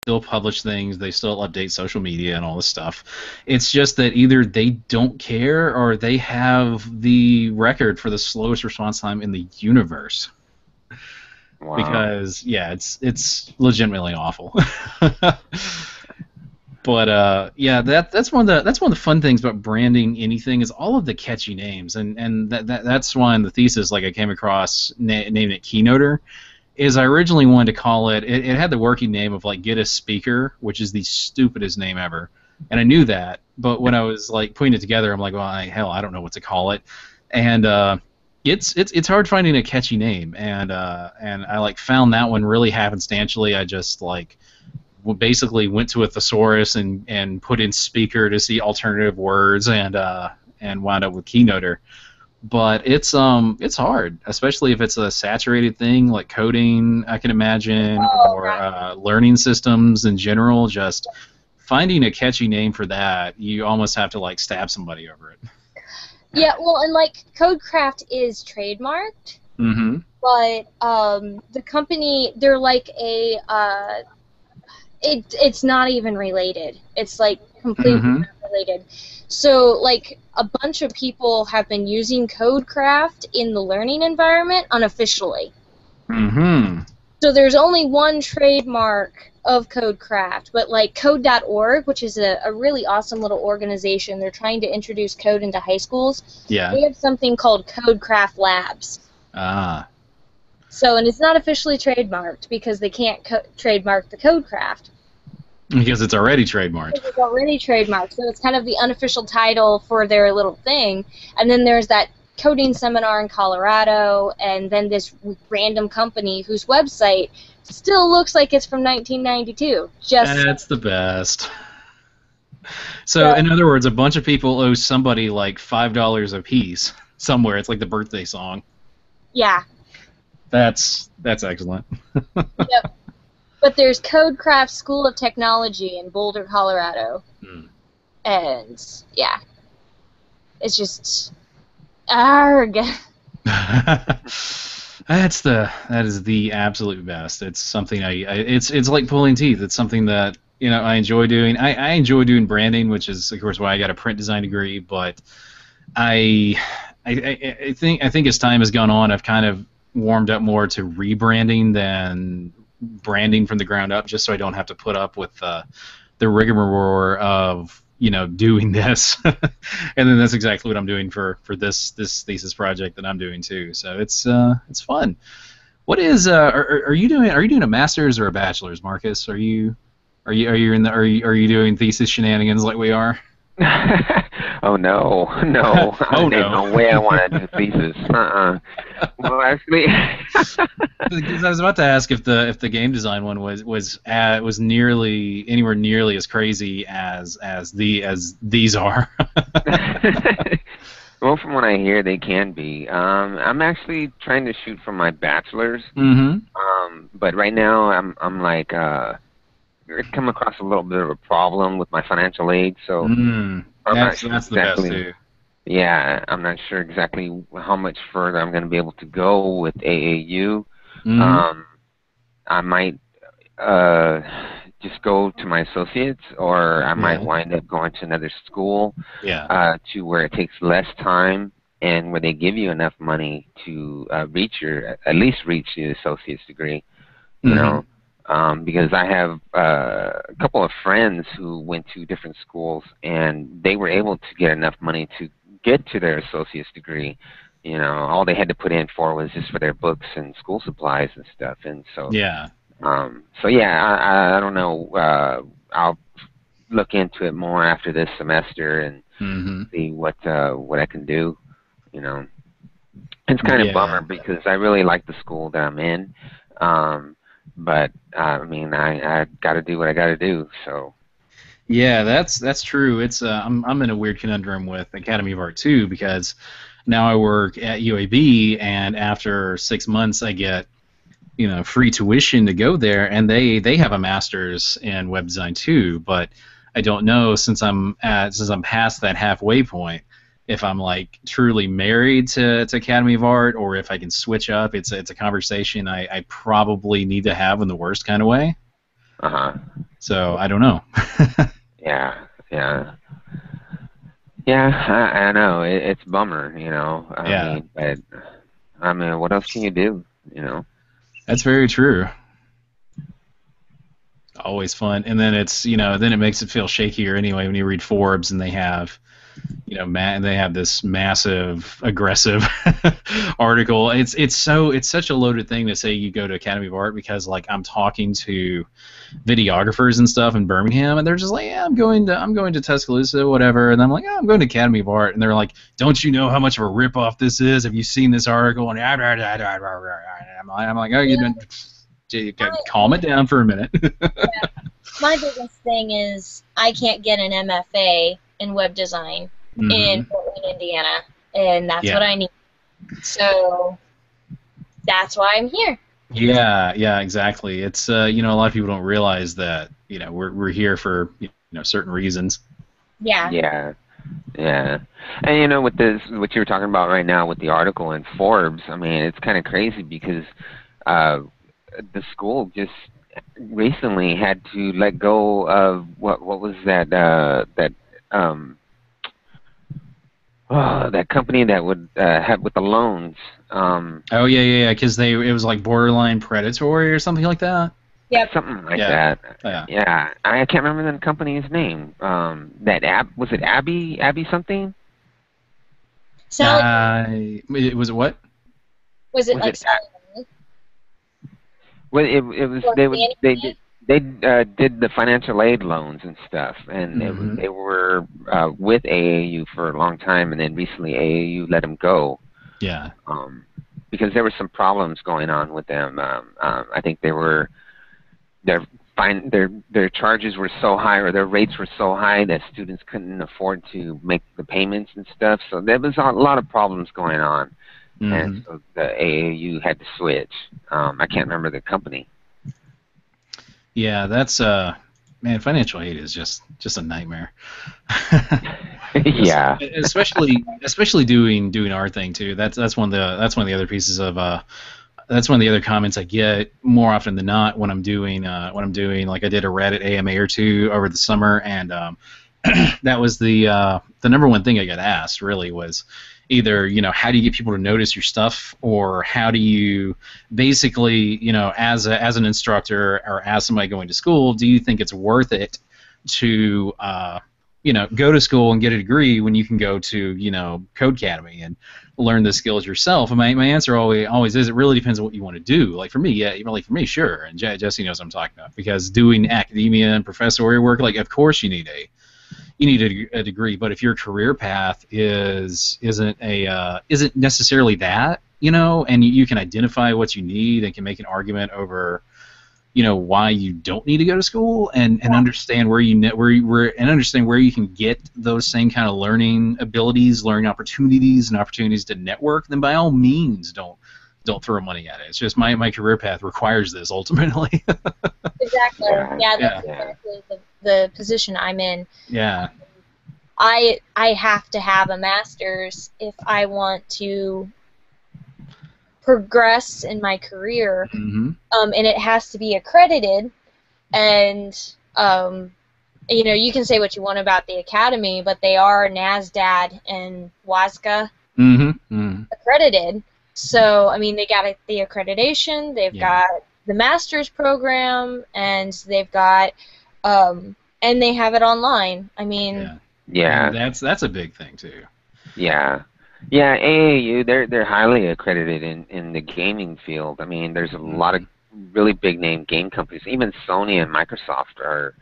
still publish things, they still update social media and all this stuff. It's just that either they don't care or they have the record for the slowest response time in the universe. Wow. Because yeah, it's legitimately awful. But yeah, that's one of the fun things about branding anything is all of the catchy names, and that's why in the thesis like I came across named it Keynoter. Is I originally wanted to call it had the working name of like Get a Speaker, which is the stupidest name ever, and I knew that, but when I was like putting it together, I'm like, well, hell, I don't know what to call it, and it's hard finding a catchy name, and I like found that one really happenstantially. I just like basically went to a thesaurus and put in speaker to see alternative words and wound up with Keynoter. But it's hard, especially if it's a saturated thing like coding, I can imagine, Oh, or learning systems in general. Just finding a catchy name for that, you almost have to like stab somebody over it. yeah, well, and like Codecraft is trademarked, Mm-hmm. but the company, they're like a it's not even related. It's like completely Mm-hmm. unrelated. So like a bunch of people have been using Codecraft in the learning environment unofficially. Mm-hmm. So there's only one trademark of Codecraft, but like code.org, which is a really awesome little organization, they're trying to introduce code into high schools. Yeah. They have something called Codecraft Labs. Ah. So, and it's not officially trademarked because they can't trademark the Codecraft. Because it's already trademarked. It's already trademarked, so it's kind of the unofficial title for their little thing. And then there's that coding seminar in Colorado, and then this random company whose website still looks like it's from 1992. Just That's the best. So, in other words, a bunch of people owe somebody like $5 a piece somewhere. It's like the birthday song. yeah, That's excellent. yep. But there's Codecraft School of Technology in Boulder, Colorado, and yeah, it's just arg. That is the absolute best. It's something it's like pulling teeth. It's something that I enjoy doing. I enjoy doing branding, which is of course why I got a print design degree. But I I think as time has gone on, I've kind of warmed up more to rebranding than branding from the ground up, just so I don't have to put up with the rigmarole of doing this. And then that's exactly what I'm doing for this thesis project that I'm doing too. So it's fun. What is are you doing? Are you doing a master's or a bachelor's, Marcus? Are you doing thesis shenanigans like we are? Oh no, no! Oh There's no. no way I want to do thesis. Well, actually, Because I was about to ask if the game design one was nearly anywhere nearly as crazy as these are. well, from what I hear, they can be. I'm actually trying to shoot for my bachelor's. Mm-hmm. But right now, I'm like come across a little bit of a problem with my financial aid, so I'm not sure That's the best exactly. too. Yeah, I'm not sure exactly how much further I'm going to be able to go with AAU. Mm-hmm. Um, I might just go to my associates, or I might Yeah. wind up going to another school Yeah. to where it takes less time and where they give you enough money to at least reach the associate's degree. You Mm-hmm. know, because I have a couple of friends who went to different schools and they were able to get enough money to get to their associate's degree. All they had to put in for was just for their books and school supplies and stuff. And so, Yeah. so yeah, I don't know. I'll look into it more after this semester and Mm-hmm. see what I can do. You know, it's kind of Yeah. bummer because I really like the school that I'm in. But I mean, I got to do what I got to do. So Yeah, that's true. It's I'm in a weird conundrum with Academy of Art too because now I work at UAB and after 6 months I get free tuition to go there and they have a master's in web design too, but I don't know since I'm past that halfway point if I'm like truly married to Academy of Art or if I can switch up. It's a conversation I probably need to have in the worst kind of way. uh huh. So I don't know. Yeah, yeah. Yeah, I know. It's a bummer, you know. Yeah, But I mean, what else can you do, you know? that's very true. Always fun, and then it's then it makes it feel shakier anyway when you read Forbes and they have they have this massive aggressive article. It's such a loaded thing to say you go to Academy of Art, because like I'm talking to videographers and stuff in Birmingham, and they're just like, yeah, I'm going to Tuscaloosa, whatever, and I'm like, oh, I'm going to Academy of Art, and they're like, don't you know how much of a ripoff this is? Have you seen this article? And I'm like, oh, calm it down for a minute. My biggest thing is I can't get an MFA in web design in Portland, Indiana, and that's what I need. So that's why I'm here. Yeah, exactly. It's a lot of people don't realize that we're here for certain reasons. Yeah. Yeah. Yeah. And with this, what you were talking about right now with the article in Forbes, I mean, it's kind of crazy because the school just recently had to let go of what was that company that would have with the loans. Oh yeah, because it was like borderline predatory or something like that. Yep. Something like that. Yeah. I can't remember the company's name. Was it Abby something? Sally. It was what? Was it like Sally? Well, it was they did the financial aid loans and stuff, and they were with AAU for a long time, and then recently AAU let them go. Yeah. Because there were some problems going on with them. I think their charges were so high, or their rates were so high that students couldn't afford to make the payments and stuff. So there was a lot of problems going on. And so the AAU had to switch. I can't remember the company. Yeah, that's man, financial aid is just a nightmare. Yeah. Especially doing our thing too. That's one of the other pieces of that's one of the other comments I get more often than not when I'm doing like I did a Reddit AMA or two over the summer, and that was the number one thing I got asked really was either how do you get people to notice your stuff, or how do you basically as an instructor or as somebody going to school, do you think it's worth it to go to school and get a degree when you can go to Code Academy and learn the skills yourself? And my answer always is it really depends on what you want to do. Like for me, sure, and Jesse knows what I'm talking about, because doing academia and professorial work, like of course you need a degree, but if your career path isn't necessarily that, and you can identify what you need and can make an argument over, why you don't need to go to school, and understand where you can get those same kind of learning abilities, learning opportunities, and opportunities to network, then by all means don't throw money at it. It's just my career path requires this ultimately. Exactly. Yeah, that's exactly the position I'm in. Yeah. I have to have a master's if I want to progress in my career, and it has to be accredited. And you can say what you want about the academy, but they are NASDAQ and WASCA accredited. So I mean, they got the accreditation, they've got the master's program, and they've got and they have it online. I mean, yeah, that's a big thing too. Yeah, AAU, they're highly accredited in the gaming field. I mean, there's a lot of really big name game companies. Even Sony and Microsoft are,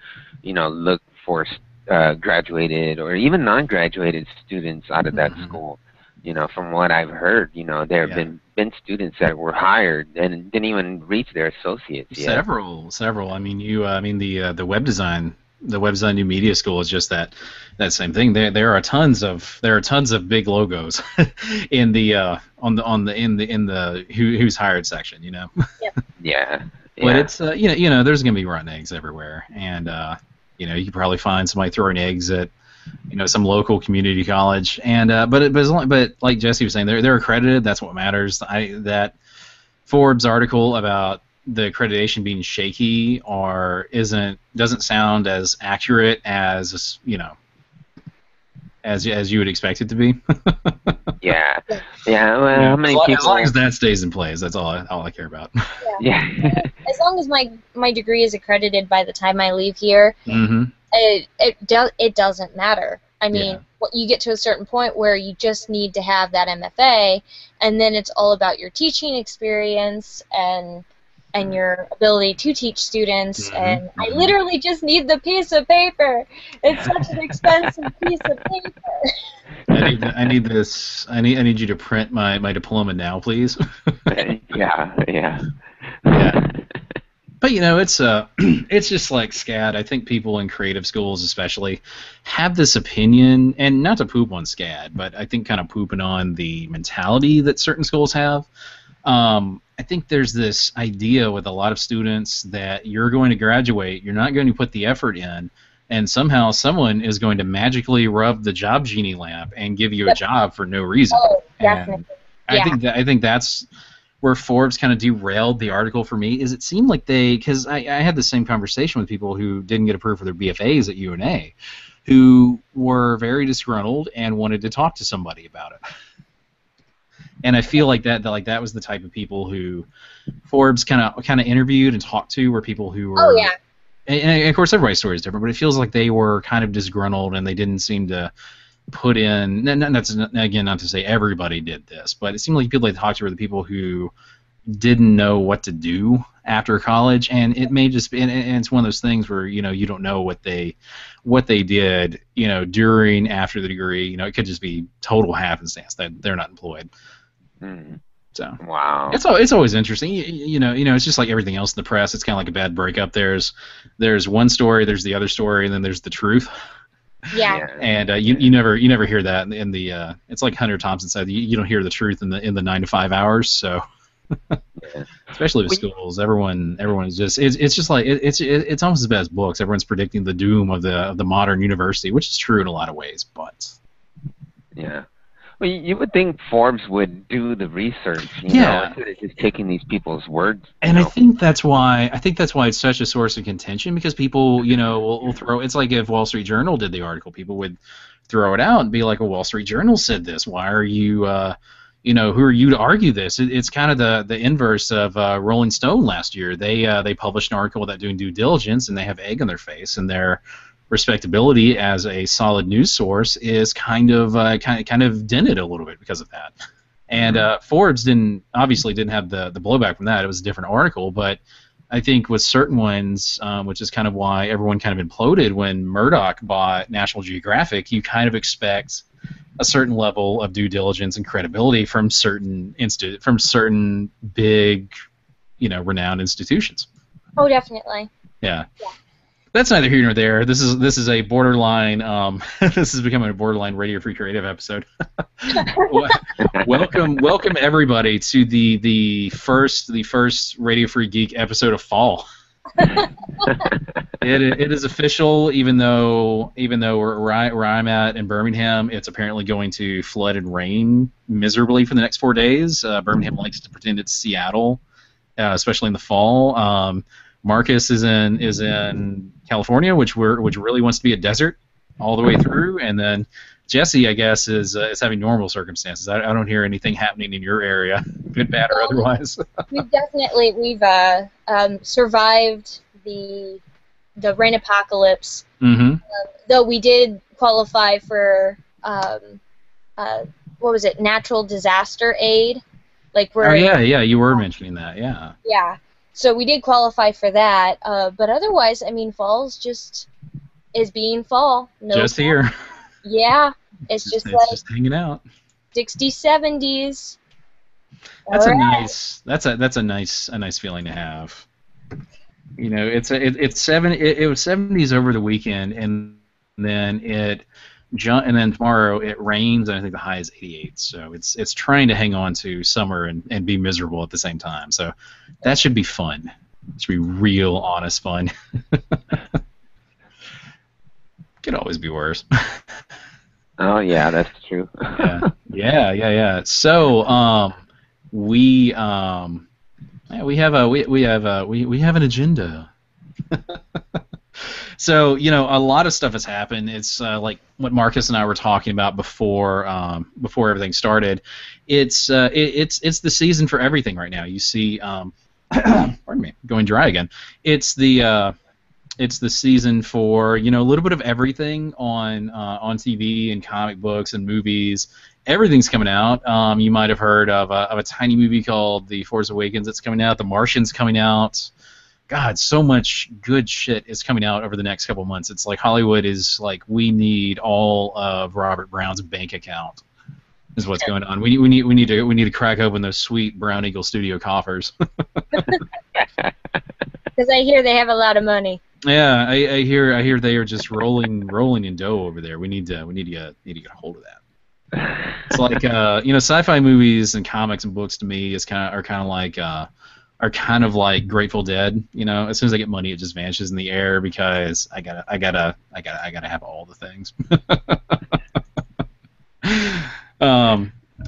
look for graduated or even non-graduated students out of that school. From what I've heard, there have been students that were hired and didn't even reach their associates yet. Several. I mean, the web design new media school is just that same thing. There are tons of big logos in the who's hired section. Yeah. But it's there's gonna be rotten eggs everywhere, and you can probably find somebody throwing eggs at some local community college, and but like Jesse was saying, they're accredited. That's what matters. That Forbes article about the accreditation being shaky or doesn't sound as accurate as as you would expect it to be. Yeah. Yeah. Well, Yeah, how many as long as people? that stays in place, that's all I care about. Yeah. As long as my degree is accredited by the time I leave here, Hmm. it doesn't matter. I mean, Yeah. you get to a certain point where you just need to have that MFA, and then it's all about your teaching experience and your ability to teach students. Hmm. And I literally just need the piece of paper. It's such an expensive piece of paper. I need you to print my diploma now, please. Yeah. Yeah. Yeah. But it's just like SCAD. I think people in creative schools, especially, have this opinion, and not to poop on SCAD, but I think kind of pooping on the mentality that certain schools have. I think there's this idea with a lot of students that you're going to graduate, you're not going to put the effort in, and somehow someone is going to magically rub the job genie lamp and give you a Yep. job for no reason. Oh, And definitely. I think that's where Forbes kind of derailed the article for me. Is it seemed like because I had the same conversation with people who didn't get approved for their BFAs at UNA, who were very disgruntled and wanted to talk to somebody about it. And I feel like that was the type of people who Forbes kind of interviewed and talked to, were people who were. Oh, yeah. And of course, everybody's story is different, but it feels like they were kind of disgruntled and they didn't seem to put in. That's again not to say everybody did this, but it seemed like people they talked to were the people who didn't know what to do after college, and it may just be, and it's one of those things where you don't know what they did during after the degree. It could just be total happenstance that they're not employed. Mm. So Wow. it's always interesting. It's just like everything else in the press. It's kind of like a bad breakup. There's one story, there's the other story, and then there's the truth. Yeah. And you never hear that in the it's like Hunter Thompson said, you don't hear the truth in the 9 to 5 hours. So especially with schools, everyone is just it's just like it's almost as bad as books. Everyone's predicting the doom of the modern university, which is true in a lot of ways, but Yeah. Well, you would think Forbes would do the research, instead of just taking these people's words. And I think that's why it's such a source of contention, because people, will throw. It's like if Wall Street Journal did the article, people would throw it out and be like, "Well, Wall Street Journal said this. Why are you, who are you to argue this?" It's kind of the inverse of Rolling Stone last year. They published an article without doing due diligence, and they have egg on their face, and their respectability as a solid news source is kind of dented a little bit because of that. And Forbes obviously didn't have the blowback from that. It was a different article, but I think with certain ones, which is kind of why everyone kind of imploded when Murdoch bought National Geographic, you kind of expect a certain level of due diligence and credibility from certain big, renowned institutions. Oh, definitely. Yeah. That's neither here nor there. This is a borderline. This is becoming a borderline Radio Free Creative episode. welcome everybody to the first Radio Free Geek episode of fall. It is official, even though where I'm at in Birmingham, it's apparently going to flood and rain miserably for the next 4 days. Birmingham likes to pretend it's Seattle, especially in the fall. Marcus is in California, which really wants to be a desert all the way through, and then Jesse, I guess, is having normal circumstances. I don't hear anything happening in your area, good, bad, or otherwise. We've survived the rain apocalypse. Mm-hmm. Though we did qualify for what was it, natural disaster aid, like we're. Oh yeah, you were mentioning that, yeah. Yeah. So we did qualify for that, but otherwise, I mean, fall's just is being fall. No just fall. here. Yeah, it's just hanging out. 60s, 70s. That's All that's a nice feeling to have. It was 70s over the weekend, and then tomorrow it rains, and I think the high is 88. So it's trying to hang on to summer and be miserable at the same time. So that should be fun. It should be real, honest fun. Could always be worse. Oh yeah, that's true. Yeah. So we Yeah, we have an agenda. So, a lot of stuff has happened. It's like what Marcus and I were talking about before everything started. It's the season for everything right now. You see, pardon me, going dry again. It's the season for a little bit of everything on TV and comic books and movies. Everything's coming out. You might have heard of a tiny movie called The Force Awakens that's coming out. The Martian's coming out. God, so much good shit is coming out over the next couple months. It's like Hollywood is like, we need all of Robert Brown's bank account. Is what's going on. We need to crack open those sweet Brown Eagle Studio coffers. Because I hear they have a lot of money. Yeah, I hear they are just rolling in dough over there. We need to get a hold of that. It's like sci-fi movies and comics and books to me are kind of like Grateful Dead. As soon as I get money, it just vanishes in the air because I gotta have all the things.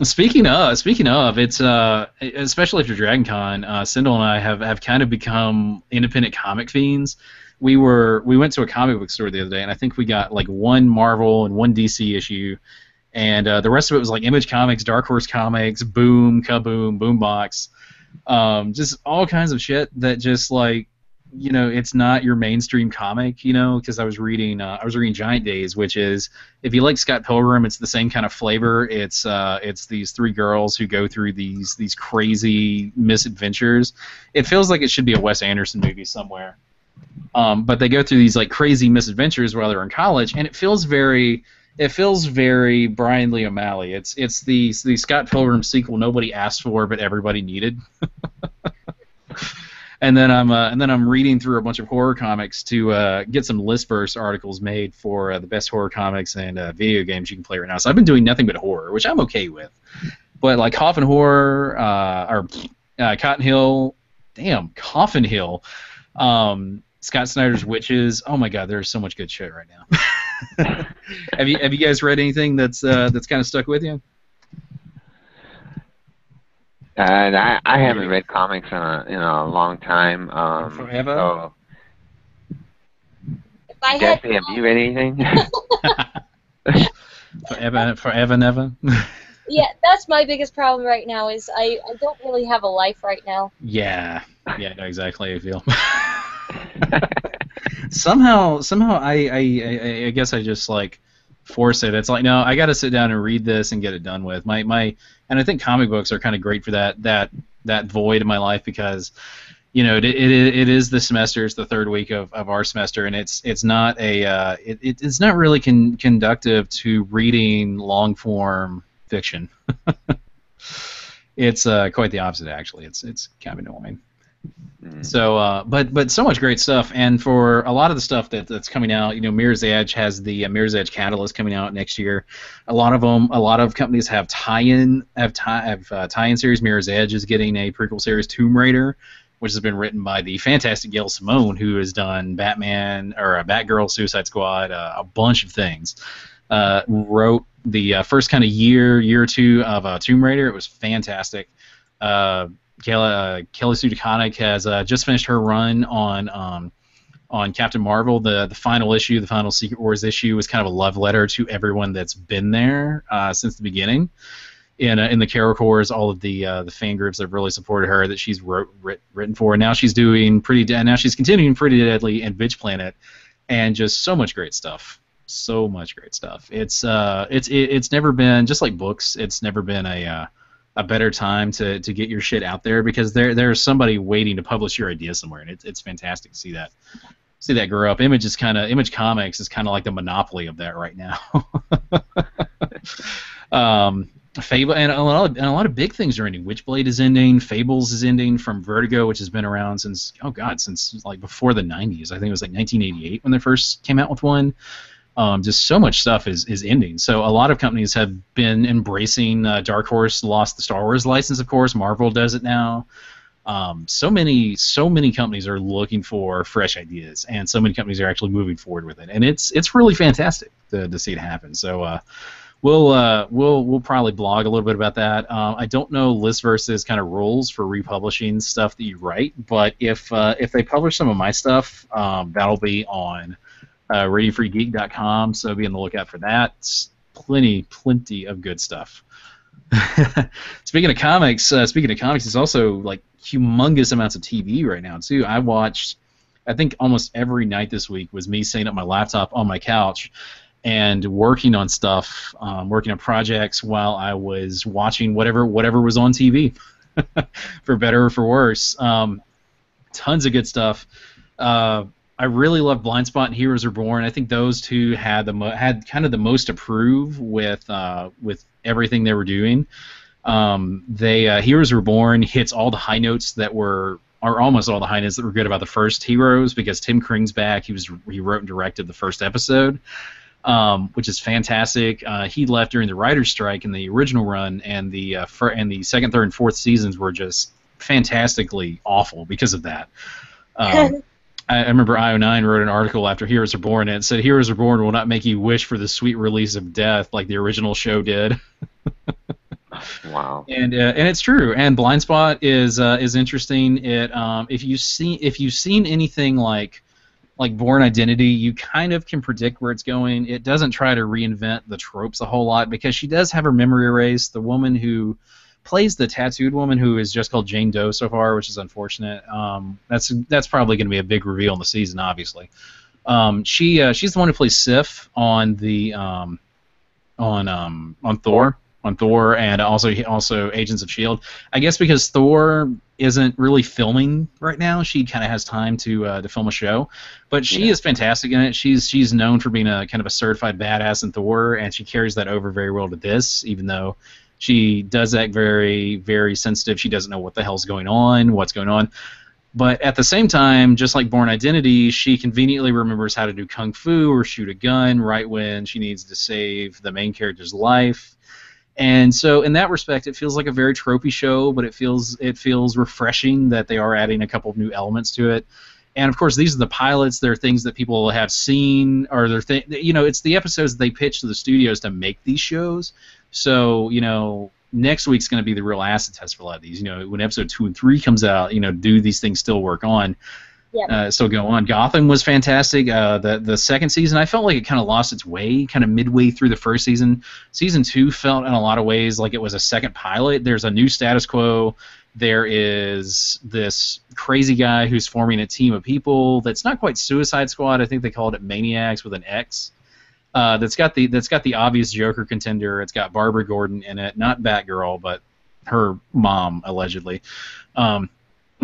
Speaking of, it's especially after Dragon Con, Sindel and I have kind of become independent comic fiends. We went to a comic book store the other day, and I think we got like one Marvel and one DC issue, and the rest of it was like Image Comics, Dark Horse Comics, Boom, Kaboom, Boombox, just all kinds of shit that just like, it's not your mainstream comic, because I was reading Giant Days, which is, if you like Scott Pilgrim, it's the same kind of flavor. It's these three girls who go through these crazy misadventures. It feels like it should be a Wes Anderson movie somewhere. But they go through these like crazy misadventures while they're in college, and it feels very Brian Lee O'Malley. It's the Scott Pilgrim sequel nobody asked for but everybody needed. And then I'm reading through a bunch of horror comics to get some listverse articles made for the best horror comics and video games you can play right now. So I've been doing nothing but horror, which I'm okay with. But like Coffin Horror Cotton Hill, Coffin Hill, Scott Snyder's Witches. Oh my God, there's so much good shit right now. Have you guys read anything that's kind of stuck with you? I haven't read comics in a long time. Forever? So, If I Jesse, have you read anything? Forever, never. Yeah, that's my biggest problem right now. Is I don't really have a life right now. Yeah, no, exactly how I feel. somehow I guess I just like force it. It's like, no, I got to sit down and read this and get it done with. And I think comic books are kind of great for that void in my life, because it is the semester. It's the third week of our semester, and it's not it's not really conductive to reading long form fiction. It's quite the opposite, actually. It's kind of annoying. So, but so much great stuff, and for a lot of the stuff that's coming out, Mirror's Edge has the Mirror's Edge Catalyst coming out next year. A lot of companies have tie-in series. Mirror's Edge is getting a prequel series, Tomb Raider, which has been written by the fantastic Gail Simone, who has done Batman or Batgirl, Suicide Squad, a bunch of things. Wrote the first kind of year or two of Tomb Raider. It was fantastic. Kelly Sue DeConnick has just finished her run on Captain Marvel. The final issue, the final Secret Wars issue, was kind of a love letter to everyone that's been there since the beginning. In the Carol Corps, all of the fan groups that have really supported her, that she's written for. And now she's doing now she's continuing Pretty Deadly and Bitch Planet, and just so much great stuff. So much great stuff. It's never been, just like books, it's never been a better time to get your shit out there, because there's somebody waiting to publish your idea somewhere, and it's fantastic to see that grow up. Image Comics is kind of like the monopoly of that right now. Fable and a lot of big things are ending. Witchblade is ending. Fables is ending from Vertigo, which has been around since like before the 90s. I think it was like 1988 when they first came out with one. Just so much stuff is ending. So a lot of companies have been embracing. Dark Horse lost the Star Wars license, of course. Marvel does it now. So many companies are looking for fresh ideas, and so many companies are actually moving forward with it, and it's really fantastic to see it happen. So We'll probably blog a little bit about that. I don't know list versus kind of rules for republishing stuff that you write, but if they publish some of my stuff, that'll be on RadioFreeGeek.com. So be on the lookout for that. It's plenty of good stuff. Speaking of comics, it's also like humongous amounts of TV right now too. I watched, I think almost every night this week was me setting up my laptop on my couch and working on stuff, working on projects while I was watching whatever was on TV, for better or for worse. Tons of good stuff. I really love Blind Spot and Heroes Are Born. I think those two had kind of the most to prove with everything they were doing. Heroes Were Born hits all the high notes that were, or almost all the high notes that were good about the first Heroes, because Tim Kring's back. He wrote and directed the first episode, which is fantastic. He left during the writer's strike in the original run, and the second, third, and fourth seasons were just fantastically awful because of that. I remember IO9 wrote an article after Heroes Are Born, and it said, "Heroes Are Born will not make you wish for the sweet release of death like the original show did." Wow. And it's true. And Blind Spot is interesting. If you've seen anything like Born Identity, you kind of can predict where it's going. It doesn't try to reinvent the tropes a whole lot, because she does have her memory erased. The woman who plays the tattooed woman, who is just called Jane Doe so far, which is unfortunate. That's probably going to be a big reveal in the season, obviously. She's the one who plays Sif on the on Thor. On Thor, and also Agents of S.H.I.E.L.D. I guess because Thor isn't really filming right now, she kind of has time to film a show. But she is fantastic in it. She's known for being a kind of a certified badass in Thor, and she carries that over very well to this, even though she does act very, very sensitive. She doesn't know what the hell's going on, what's going on. But at the same time, just like Born Identity, she conveniently remembers how to do kung fu or shoot a gun right when she needs to save the main character's life. And so, in that respect, it feels like a very tropey show, but it feels refreshing that they are adding a couple of new elements to it. And of course, these are the pilots. They're things that people have seen, or it's the episodes they pitch to the studios to make these shows. So, next week's going to be the real acid test for a lot of these. When episode 2 and 3 comes out, do these things still work on? Yeah. So go on. Gotham was fantastic. The second season, I felt like it kind of lost its way, kind of midway through the first season. Season 2 felt in a lot of ways like it was a second pilot. There's a new status quo. There is this crazy guy who's forming a team of people that's not quite Suicide Squad. I think they called it Maniacs with an X. That's got the obvious Joker contender. It's got Barbara Gordon in it, not Batgirl, but her mom allegedly.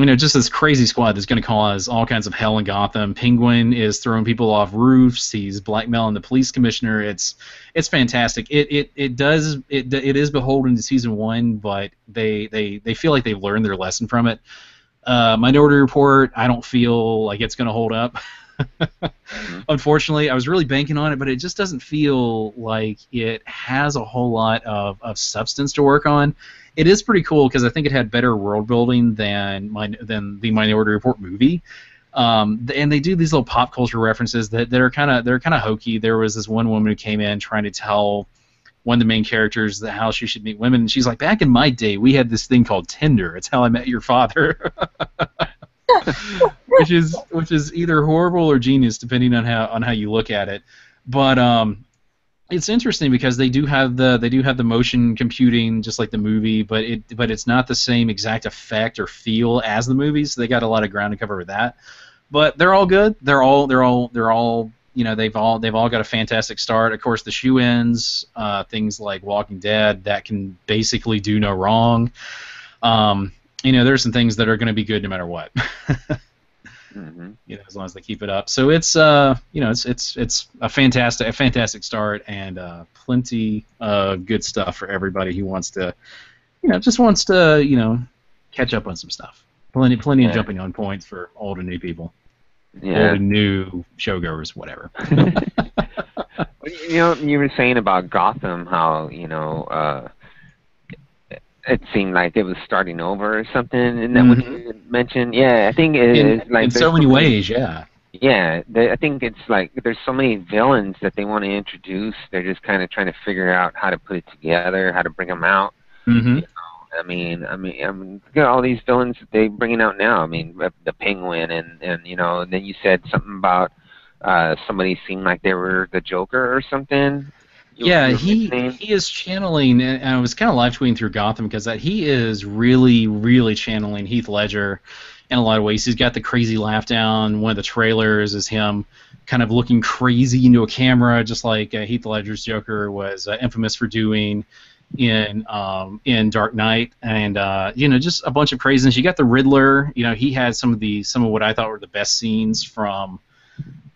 Just this crazy squad that's going to cause all kinds of hell in Gotham. Penguin is throwing people off roofs. He's blackmailing the police commissioner. It's fantastic. It is beholden to season 1, but they feel like they've learned their lesson from it. Minority Report, I don't feel like it's going to hold up. Unfortunately, I was really banking on it, but it just doesn't feel like it has a whole lot of substance to work on. It is pretty cool because I think it had better world building than the Minority Report movie, and they do these little pop culture references that are kind of hokey. There was this one woman who came in trying to tell one of the main characters how she should meet women, and she's like, "Back in my day, we had this thing called Tinder. It's how I met your father." which is either horrible or genius depending on how you look at it. But it's interesting because they do have the motion computing just like the movie, but it's not the same exact effect or feel as the movie. So they got a lot of ground to cover with that. But they're all good. They've all got a fantastic start. Of course, the shoe-ins, things like Walking Dead, that can basically do no wrong. There's some things that are going to be good no matter what. Mm-hmm. As long as they keep it up. So it's it's a fantastic start, and plenty of good stuff for everybody who wants to catch up on some stuff. Plenty of jumping on points for old and new people. Yeah. Old and new showgoers, whatever. You were saying about Gotham, how it seemed like it was starting over or something, and that what you mentioned. Yeah, I think it is like in so many ways. Yeah. Yeah, I think it's like there's so many villains that they want to introduce. They're just kind of trying to figure out how to put it together, how to bring them out. Mm-hmm. You know, look at all these villains that they bringing out now. I mean, the Penguin, and you know, and then you said something about somebody seemed like they were the Joker or something. Yeah, You were he mentioning. he is channeling, and I was kind of live tweeting through Gotham because that he is really, really channeling Heath Ledger in a lot of ways. He's got the crazy laugh down. One of the trailers is him kind of looking crazy into a camera, just like Heath Ledger's Joker was infamous for doing in Dark Knight, and you know, just a bunch of craziness. You got the Riddler. You know, he had some of what I thought were the best scenes from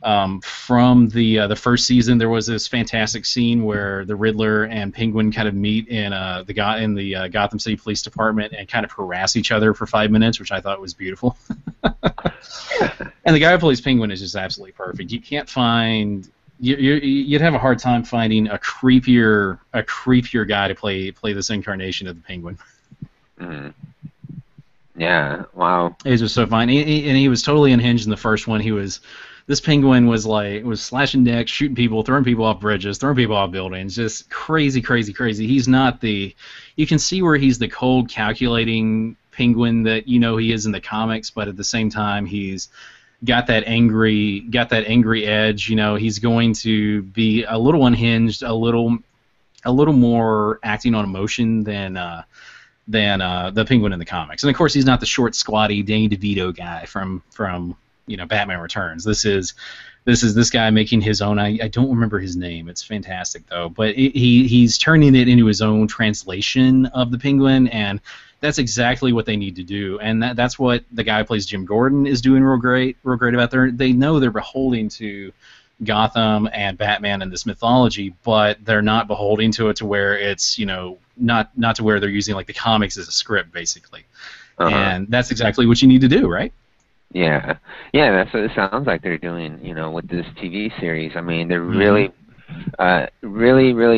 the first season. There was this fantastic scene where the Riddler and Penguin kind of meet in the Gotham City Police Department and kind of harass each other for 5 minutes, which I thought was beautiful. And the guy who plays Penguin is just absolutely perfect. You can't find you'd have a hard time finding a creepier guy to play this incarnation of the Penguin. Mm. Yeah. Wow. He's just so fine, and he was totally unhinged in the first one. This Penguin was slashing necks, shooting people, throwing people off bridges, throwing people off buildings, just crazy, crazy, crazy. He's not you can see where he's the cold, calculating Penguin that you know he is in the comics, but at the same time he's got that angry edge. You know, he's going to be a little unhinged, a little more acting on emotion than the Penguin in the comics. And of course, he's not the short, squatty Danny DeVito guy from you know, Batman Returns. This is this guy making his own. I don't remember his name. It's fantastic though. But he's turning it into his own translation of the Penguin, and that's exactly what they need to do. And that's what the guy who plays Jim Gordon is doing real great about. They know they're beholden to Gotham and Batman and this mythology, but they're not beholden to it to where it's, you know, not to where they're using like the comics as a script basically. Uh-huh. And that's exactly what you need to do, right? Yeah, yeah, that's what it sounds like they're doing. You know, with this TV series. I mean, they're really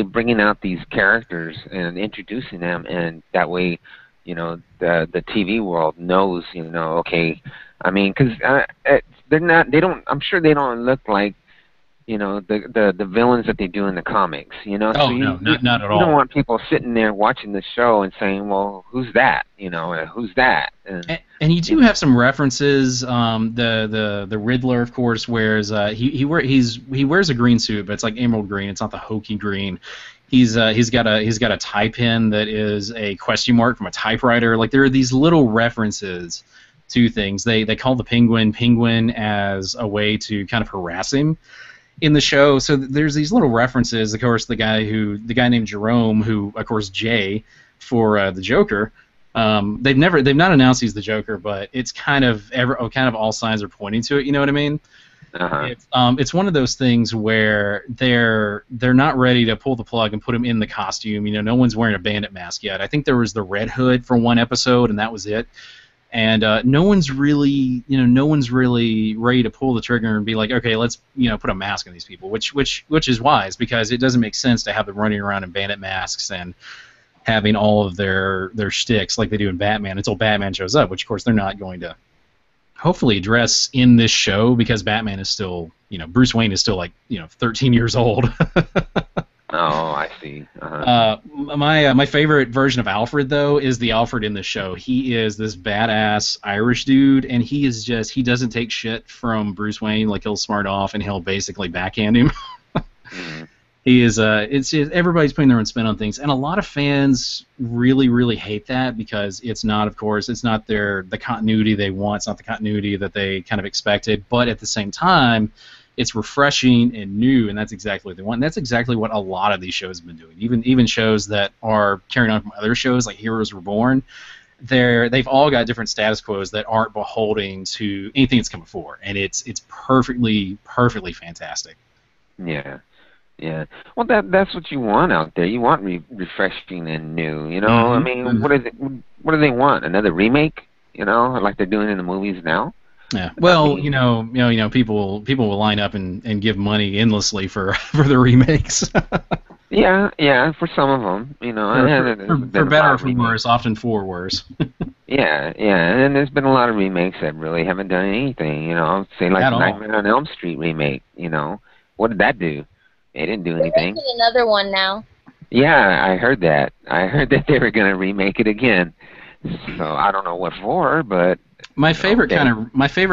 bringing out these characters and introducing them, and that way, you know, the TV world knows. You know, okay. I mean, because they're not. They don't. I'm sure they don't look like, you know, the villains that they do in the comics, you know. Oh, So no, not at all. You don't want people sitting there watching the show and saying, "Well, who's that?" You know, "Who's that?" And you do have some references. The Riddler, of course, wears he wears a green suit, but it's like emerald green. It's not the hokey green. He's got a tie pin that is a question mark from a typewriter. Like there are these little references to things. They call the Penguin as a way to kind of harass him in the show. So there's these little references. Of course, the guy named Jerome, who of course Jay for the Joker. They've not announced he's the Joker, but it's kind of all signs are pointing to it. You know what I mean? Uh-huh. It's one of those things where they're not ready to pull the plug and put him in the costume. You know, no one's wearing a bandit mask yet. I think there was the Red Hood for one episode, and that was it. And no one's really ready to pull the trigger and be like, okay, let's, you know, put a mask on these people, which is wise, because it doesn't make sense to have them running around in bandit masks and having all of their shticks like they do in Batman until Batman shows up, which of course they're not going to hopefully address in this show, because Batman is still, you know, Bruce Wayne is still like, you know, 13 years old. Oh, I see. Uh-huh. My favorite version of Alfred, though, is the Alfred in the show. He is this badass Irish dude, and he doesn't take shit from Bruce Wayne. Like, he'll smart off and he'll basically backhand him. He is everybody's putting their own spin on things, and a lot of fans really, really hate that, because it's not the continuity they want. It's not the continuity that they kind of expected, but at the same time, it's refreshing and new, and that's exactly what they want. And that's exactly what a lot of these shows have been doing. Even shows that are carrying on from other shows, like Heroes Reborn, they've all got different status quos that aren't beholden to anything that's come before, and it's perfectly fantastic. Yeah. Yeah. Well, that's what you want out there. You want refreshing and new. You know. I mean, what do they want? Another remake? You know, like they're doing in the movies now. Yeah. Well, you know, people will line up and give money endlessly for the remakes. Yeah, for some of them, you know. For better or for worse, often for worse. Yeah, yeah, and then there's been a lot of remakes that really haven't done anything. Say like At the all. Nightmare on Elm Street remake. What did that do? It didn't do They're anything. making another one now. Yeah, I heard that. I heard that they were gonna remake it again. So I don't know what for, but they. My favorite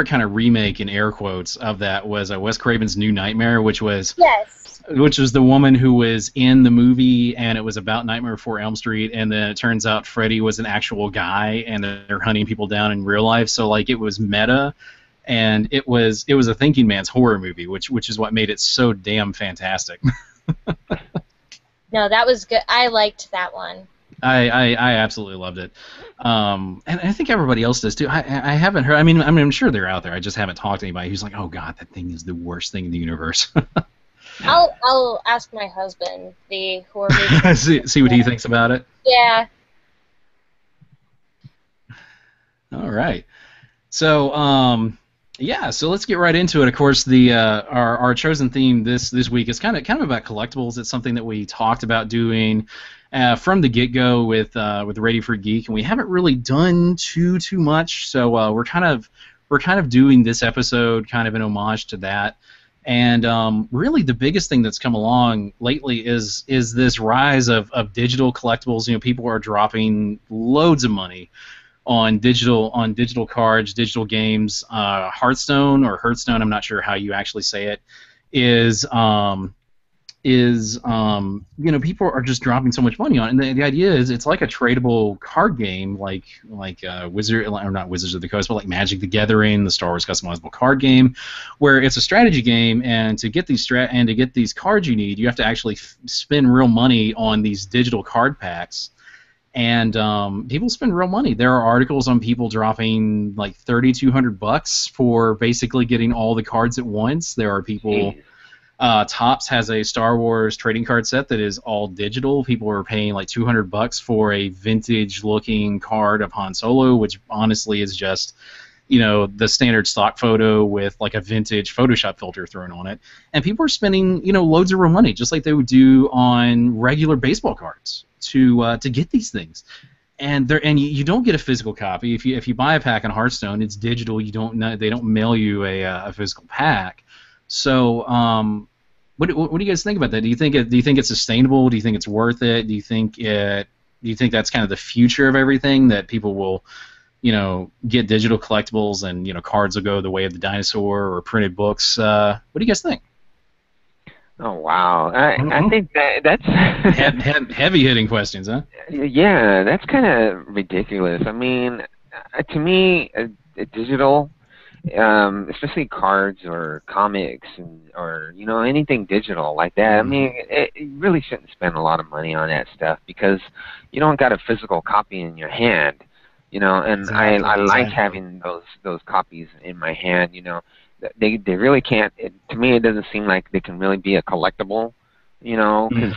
kind of remake in air quotes of that was Wes Craven's New Nightmare, Yes. which was the woman who was in the movie, and it was about Nightmare Before Elm Street, and then it turns out Freddy was an actual guy, and they're hunting people down in real life. So like it was meta, and it was a thinking man's horror movie, which is what made it so damn fantastic. No, that was good. I liked that one. I absolutely loved it, and I think everybody else does too. I haven't heard. I'm sure they're out there. I just haven't talked to anybody who's like, oh god, that thing is the worst thing in the universe. I'll ask my husband the horror movie. see what he thinks about it. Yeah. All right. So yeah, so let's get right into it. Of course, the our chosen theme this week is kind of about collectibles. It's something that we talked about doing from the get-go with Ready for Geek, and we haven't really done too much. So we're kind of doing this episode kind of an homage to that. And really, the biggest thing that's come along lately is this rise of digital collectibles. People are dropping loads of money on digital cards, digital games. Hearthstone or Hearthstone, I'm not sure how you actually say it, is people are just dropping so much money on it. And the idea is it's like a tradable card game, like Wizard, or not Wizards of the Coast, but like Magic the Gathering, the Star Wars customizable card game, where it's a strategy game, and to get these cards you need, you have to actually spend real money on these digital card packs. And people spend real money. There are articles on people dropping like $3,200 for basically getting all the cards at once. There are people. Topps has a Star Wars trading card set that is all digital. People are paying like $200 for a vintage-looking card of Han Solo, which honestly is just the standard stock photo with like a vintage Photoshop filter thrown on it. And people are spending loads of real money, just like they would do on regular baseball cards to get these things. And you don't get a physical copy. If you buy a pack on Hearthstone, it's digital. They don't mail you a physical pack. So what do you guys think about that? Do you think it's sustainable? Do you think it's worth it? Do you think that's kind of the future of everything, that people will get digital collectibles and cards will go the way of the dinosaur, or printed books? What do you guys think? Oh wow! I think that's heavy hitting questions, huh? Yeah, that's kind of ridiculous. I mean, to me, digital, especially cards or comics or anything digital like that. I mean, you really shouldn't spend a lot of money on that stuff, because you don't got a physical copy in your hand. And Exactly, I like exactly. having those copies in my hand. They really can't. To me, it doesn't seem like they can really be a collectible. Because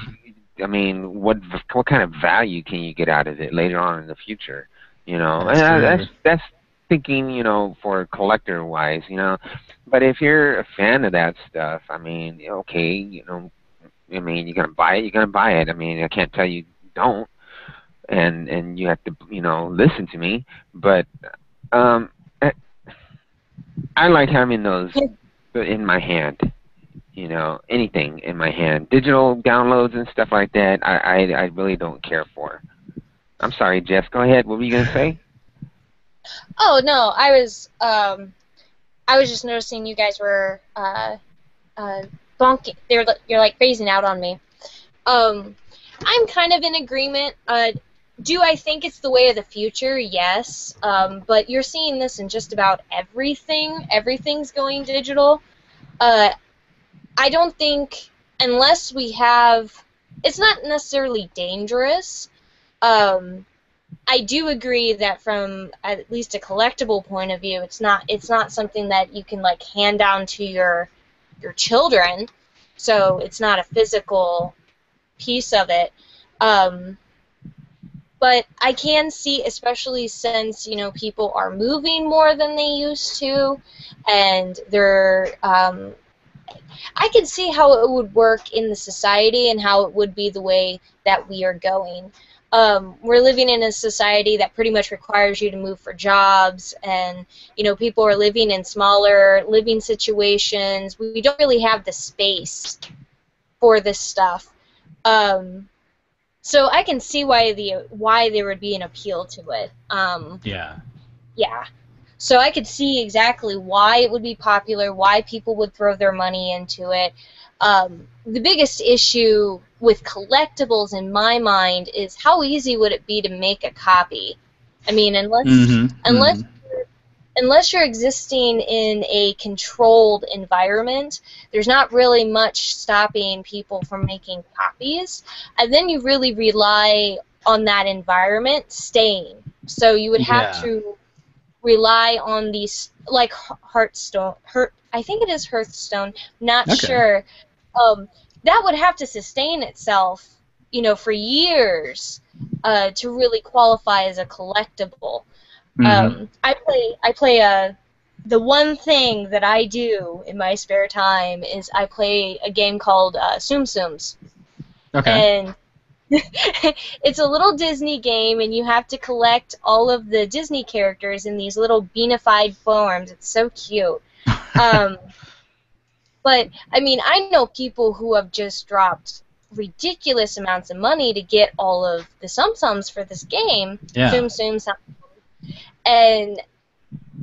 I mean, what kind of value can you get out of it later on in the future? That's And true. that's thinking, for collector wise, But if you're a fan of that stuff, I mean, okay, I mean, you're gonna buy it. I mean, I can't tell you don't, and you have to, listen to me. But um, I I like having those in my hand. Anything in my hand, digital downloads and stuff like that. I really don't care for. I'm sorry, Jess. Go ahead. What were you gonna say? Oh no, I was just noticing you guys were bonking. You're like phasing out on me. I'm kind of in agreement. Do I think it's the way of the future? Yes. But you're seeing this in just about everything. Everything's going digital. I don't think, unless we have, it's not necessarily dangerous. I do agree that from at least a collectible point of view, it's not something that you can like hand down to your children. So it's not a physical piece of it. But I can see, especially since people are moving more than they used to, and they're I can see how it would work in the society and how it would be the way that we are going. we're living in a society that pretty much requires you to move for jobs, and people are living in smaller living situations. We don't really have the space for this stuff. So I can see why there would be an appeal to it. Yeah. Yeah. So I could see exactly why it would be popular, why people would throw their money into it. The biggest issue with collectibles in my mind is how easy would it be to make a copy? I mean, unless you're existing in a controlled environment, there's not really much stopping people from making copies. And then you really rely on that environment staying. So you would have to rely on these, like Hearthstone. I think it is Hearthstone. Not sure. That would have to sustain itself, for years to really qualify as a collectible. I play the one thing that I do in my spare time is I play a game called Tsum Tsums. Okay. And it's a little Disney game, and you have to collect all of the Disney characters in these little beanified forms. It's so cute. But, I mean, I know people who have just dropped ridiculous amounts of money to get all of the Tsum Tsums for this game. Yeah. Tsum Tsums. And,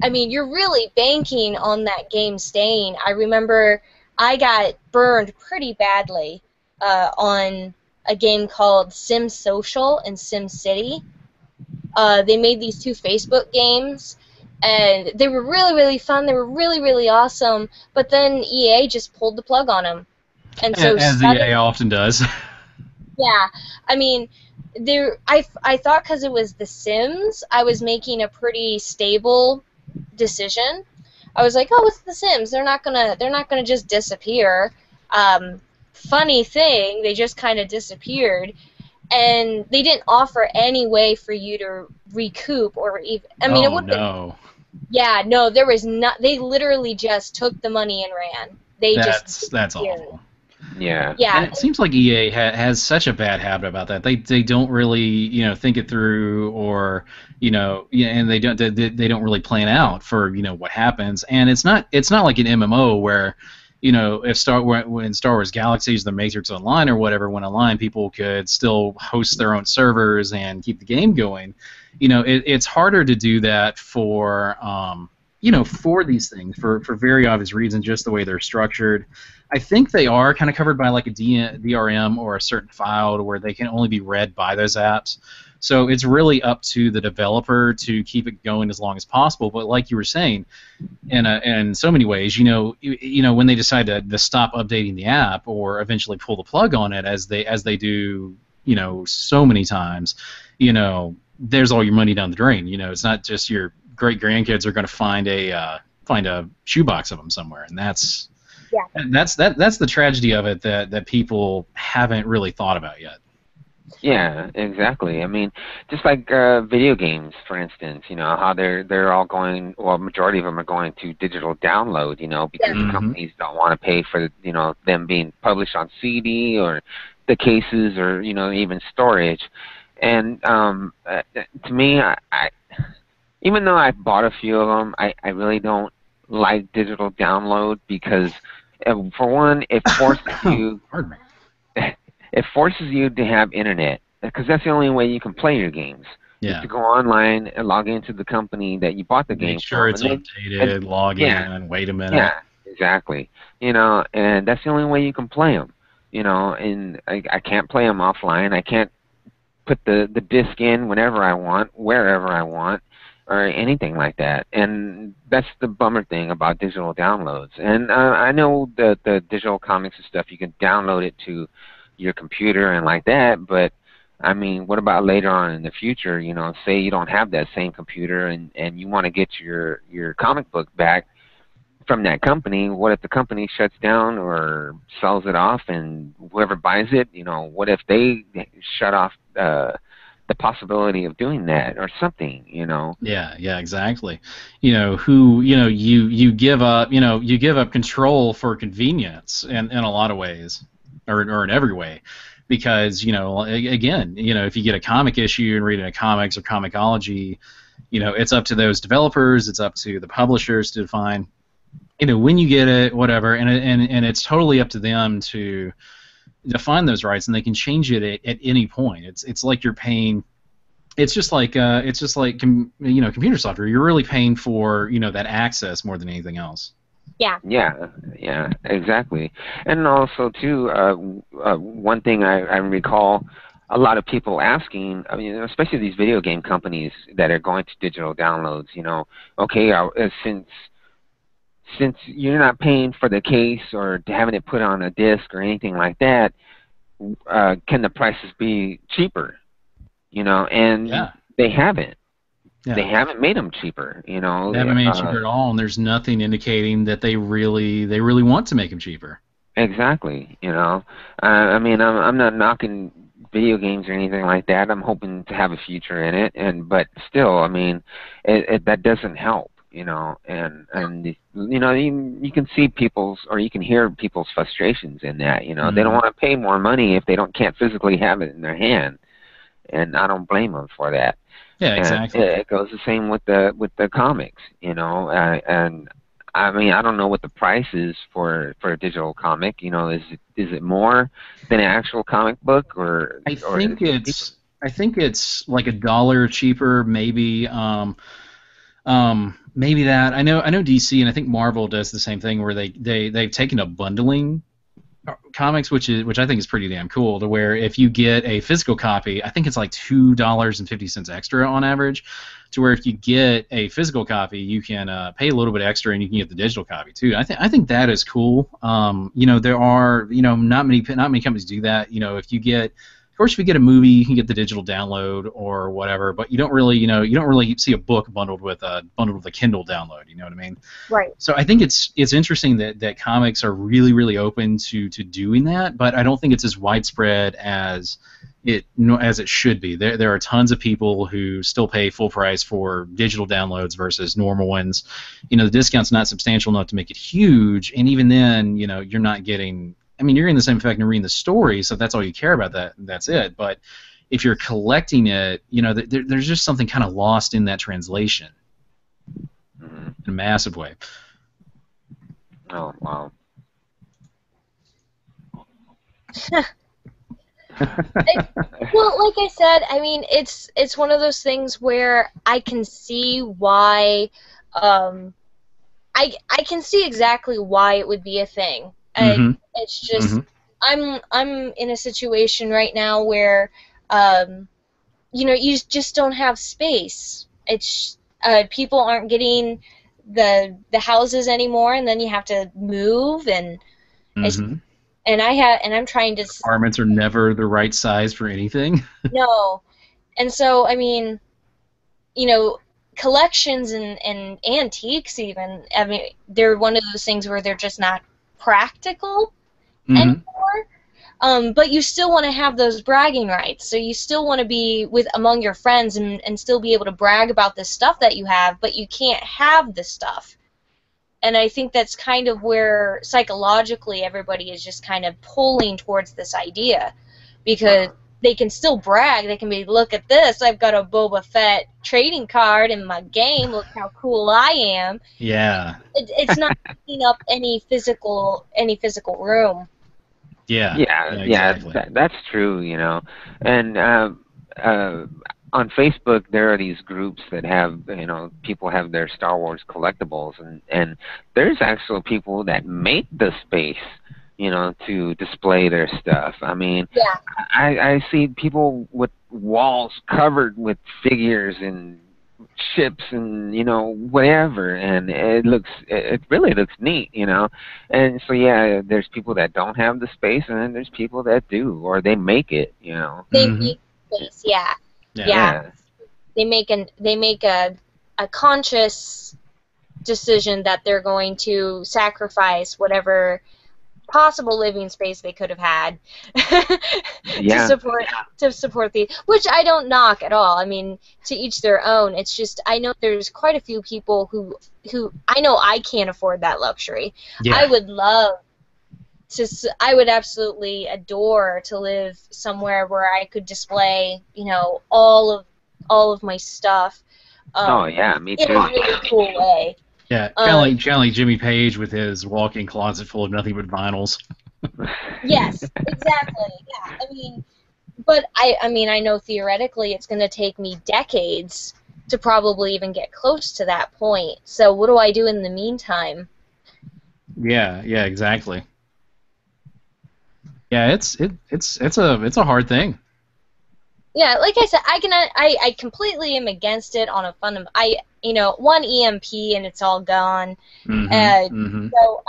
I mean, you're really banking on that game staying. I remember I got burned pretty badly on a game called Sim Social and Sim City. They made these two Facebook games, and they were really, really fun. They were really, really awesome. But then EA just pulled the plug on them. And so as EA often does. Yeah. I mean, I thought because it was The Sims, I was making a pretty stable decision. I was like, oh, it's The Sims. They're not gonna just disappear. Funny thing, they just kind of disappeared, and they didn't offer any way for you to recoup or even. I mean, it would. No. Yeah, no, there was not. They literally just took the money and ran. That's awful. Yeah. Yeah. And it seems like EA has such a bad habit about that. They don't really think it through, or and they don't really plan out for what happens. And it's not like an MMO where if when Star Wars Galaxies, the Matrix Online or whatever went online, people could still host their own servers and keep the game going. It's harder to do that for for these things for very obvious reasons, just the way they're structured. I think they are kind of covered by like a DRM or a certain file to where they can only be read by those apps. So it's really up to the developer to keep it going as long as possible. But like you were saying, in so many ways, when they decide to stop updating the app or eventually pull the plug on it, as they do, so many times, there's all your money down the drain. It's not just your great grandkids are going to find a shoebox of them somewhere, and that's the tragedy of it that people haven't really thought about yet. Yeah, exactly. I mean, just like video games, for instance, how they're all going, well, majority of them are going to digital download, because the companies don't want to pay for, them being published on CD or the cases or, even storage. And to me, I even though I bought a few of them, I really don't like digital download because, for one, it forces you. Pardon me. It forces you to have internet, because that's the only way you can play your games. Yeah. Is to go online and log into the company that you bought the game Make sure it's updated, log in, wait a minute. Yeah, exactly. And that's the only way you can play them. And I can't play them offline. I can't put the disc in whenever I want, wherever I want, or anything like that. And that's the bummer thing about digital downloads. And I know that the digital comics and stuff, you can download it to your computer and like that, but I mean, what about later on in the future? Say you don't have that same computer and you want to get your comic book back from that company. What if the company shuts down or sells it off, and whoever buys it, what if they shut off the possibility of doing that or something? Yeah, exactly. You give up control for convenience in a lot of ways. or in every way, because again, if you get a comic issue and read it in comics or comicology, it's up to those developers, it's up to the publishers to define, when you get it, whatever, and it's totally up to them to define those rights, and they can change it at any point. It's like you're paying. It's just like computer software. You're really paying for that access more than anything else. Yeah. Yeah, exactly. And also too, one thing I recall a lot of people asking, I mean, especially these video game companies that are going to digital downloads. Okay, since you're not paying for the case or having it put on a disc or anything like that, can the prices be cheaper? And Yeah. they haven't. Yeah. They haven't made them cheaper. They haven't made it cheaper at all, and there's nothing indicating that they really want to make them cheaper. Exactly. I mean, I'm not knocking video games or anything like that. I'm hoping to have a future in it, but still, I mean, that doesn't help. And you can see you can hear people's frustrations in that. They don't want to pay more money if they can't physically have it in their hand, and I don't blame them for that. Yeah, exactly. And it goes the same with the comics, and I mean, I don't know what the price is for a digital comic. Is it more than an actual comic book, or I think it's like $1 cheaper, maybe. Maybe that. I know DC, and I think Marvel does the same thing, where they've taken a bundling comics, which I think is pretty damn cool, to where if you get a physical copy, I think it's like $2.50 extra on average, to where if you get a physical copy, you can pay a little bit extra and you can get the digital copy too. I think that is cool. There are not many companies do that. If you get a movie, you can get the digital download or whatever, but you don't really see a book bundled with a Kindle download. You know what I mean? Right. So I think it's interesting that comics are really, really open to doing that, but I don't think it's as widespread as it should be. There are tons of people who still pay full price for digital downloads versus normal ones. The discount's not substantial enough to make it huge, and even then, you're not getting. I mean, you're getting the same effect in reading the story, so if that's all you care about, that's it. But if you're collecting it, there's just something kind of lost in that translation in a massive way. Oh, wow. Well, like I said, I mean, it's one of those things where I can see why. I can see exactly why it would be a thing. It's just I'm in a situation right now where you just don't have space. It's people aren't getting the houses anymore, and then you have to move, and I'm trying to. Apartments are never the right size for anything. No, and so I mean, collections and antiques even. I mean, they're one of those things where they're just not practical anymore. But you still want to have those bragging rights. So you still want to be among your friends and still be able to brag about the stuff that you have, but you can't have the stuff. And I think that's kind of where psychologically everybody is just kind of pulling towards this idea, because they can still brag. They can be, look at this, I've got a Boba Fett trading card in my game. Look how cool I am. Yeah. It's not taking up any physical room. Yeah. Exactly. That's true. And on Facebook there are these groups that have people have their Star Wars collectibles, and there's actual people that make the space to display their stuff. I mean, I see people with walls covered with figures and ships and whatever, and it really looks neat, and so there's people that don't have the space, and then there's people that do, or they make it. They make space, yeah. They make a conscious decision that they're going to sacrifice whatever possible living space they could have had to support the, which I don't knock at all. I mean, to each their own. It's just I know there's quite a few people who I know I can't afford that luxury. I would love I would absolutely adore to live somewhere where I could display, all of my stuff, Oh yeah, me in a too. really cool way. Yeah, Um, kind of like Jimmy Page with his walk-in closet full of nothing but vinyls. yes, exactly. Yeah, I mean, but I mean, I know theoretically it's going to take me decades to probably even get close to that point. So what do I do in the meantime? Yeah, yeah, exactly. Yeah, it's a hard thing. Yeah, like I said, I completely am against it on a one EMP and it's all gone. Mm-hmm. Mm-hmm. So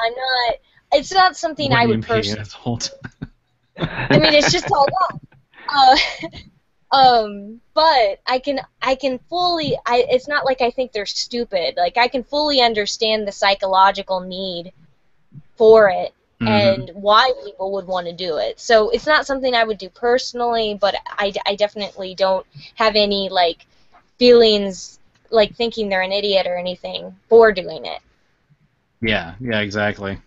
it's not something One I would EMP personally. and it's whole. I mean, it's just all gone. Uh, but I can fully. It's not like I think they're stupid. Like I can fully understand the psychological need for it Mm-hmm. and why people would want to do it. So it's not something I would do personally, but I definitely don't have any like feelings like thinking they're an idiot or anything for doing it. Yeah, yeah, exactly.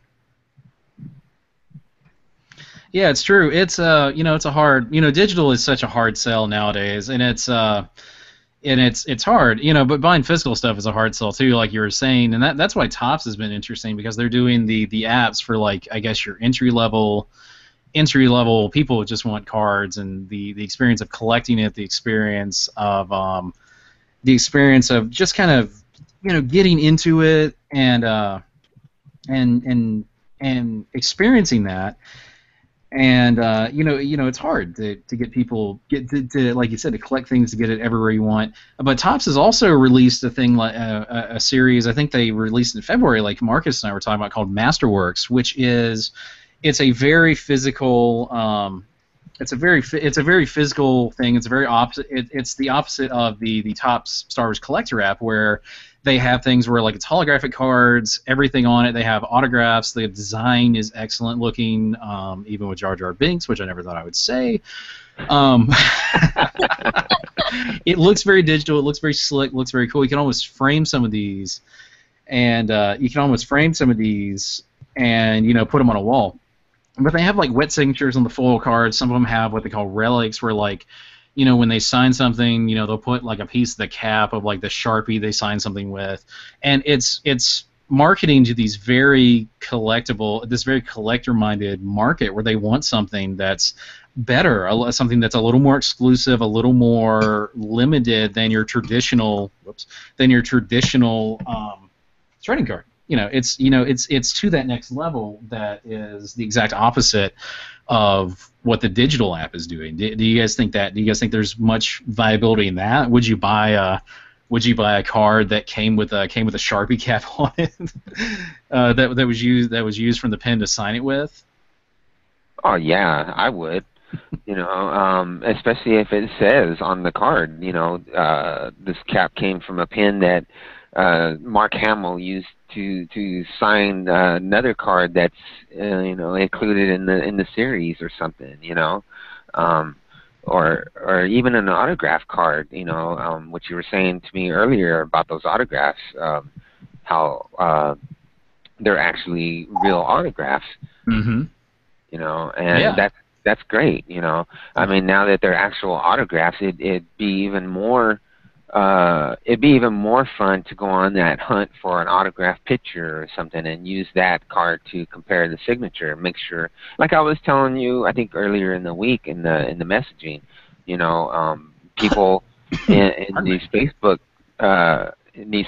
Yeah, it's true. It's a hard, digital is such a hard sell nowadays, and it's hard, but buying physical stuff is a hard sell too, like you were saying, and that's why Topps has been interesting because they're doing the apps for like I guess your entry level people who just want cards and the experience of collecting it, the experience of just kind of getting into it and and experiencing that. And it's hard to get people to like you said to collect things to get it everywhere you want. But Topps has also released a thing like a series. I think they released in February, like Marcus and I were talking about, called Masterworks, which is it's a very physical. It's a very physical thing. It's a very opposite. It's the opposite of the Topps Star Wars Collector app, where they have things where like it's holographic cards, everything on it. They have autographs. The design is excellent looking, even with Jar Jar Binks, which I never thought I would say. Um, it looks very digital. It looks very slick. Looks very cool. You can almost frame some of these, and put them on a wall. But they have like wet signatures on the foil cards. Some of them have what they call relics, where like, when they sign something, they'll put like a piece of the cap of like the Sharpie they signed something with, and it's marketing to this very collector-minded market where they want something that's better, something that's a little more exclusive, a little more limited than your traditional, trading card. It's to that next level that is the exact opposite of what the digital app is doing. Do you guys think that? Do you guys think there's much viability in that? Would you buy a card that came with a Sharpie cap on it that was used from the pen to sign it with? Oh yeah, I would. Especially if it says on the card, this cap came from a pen that Mark Hamill used to sign another card that's included in the series or something, or even an autograph card, what you were saying to me earlier about those autographs, how they're actually real autographs, Mm-hmm. and Yeah. that's great, I mean, now that they're actual autographs, it'd be even more fun to go on that hunt for an autographed picture or something and use that card to compare the signature and make sure, like I was telling you, I think earlier in the week in the messaging, people in Pardon these me.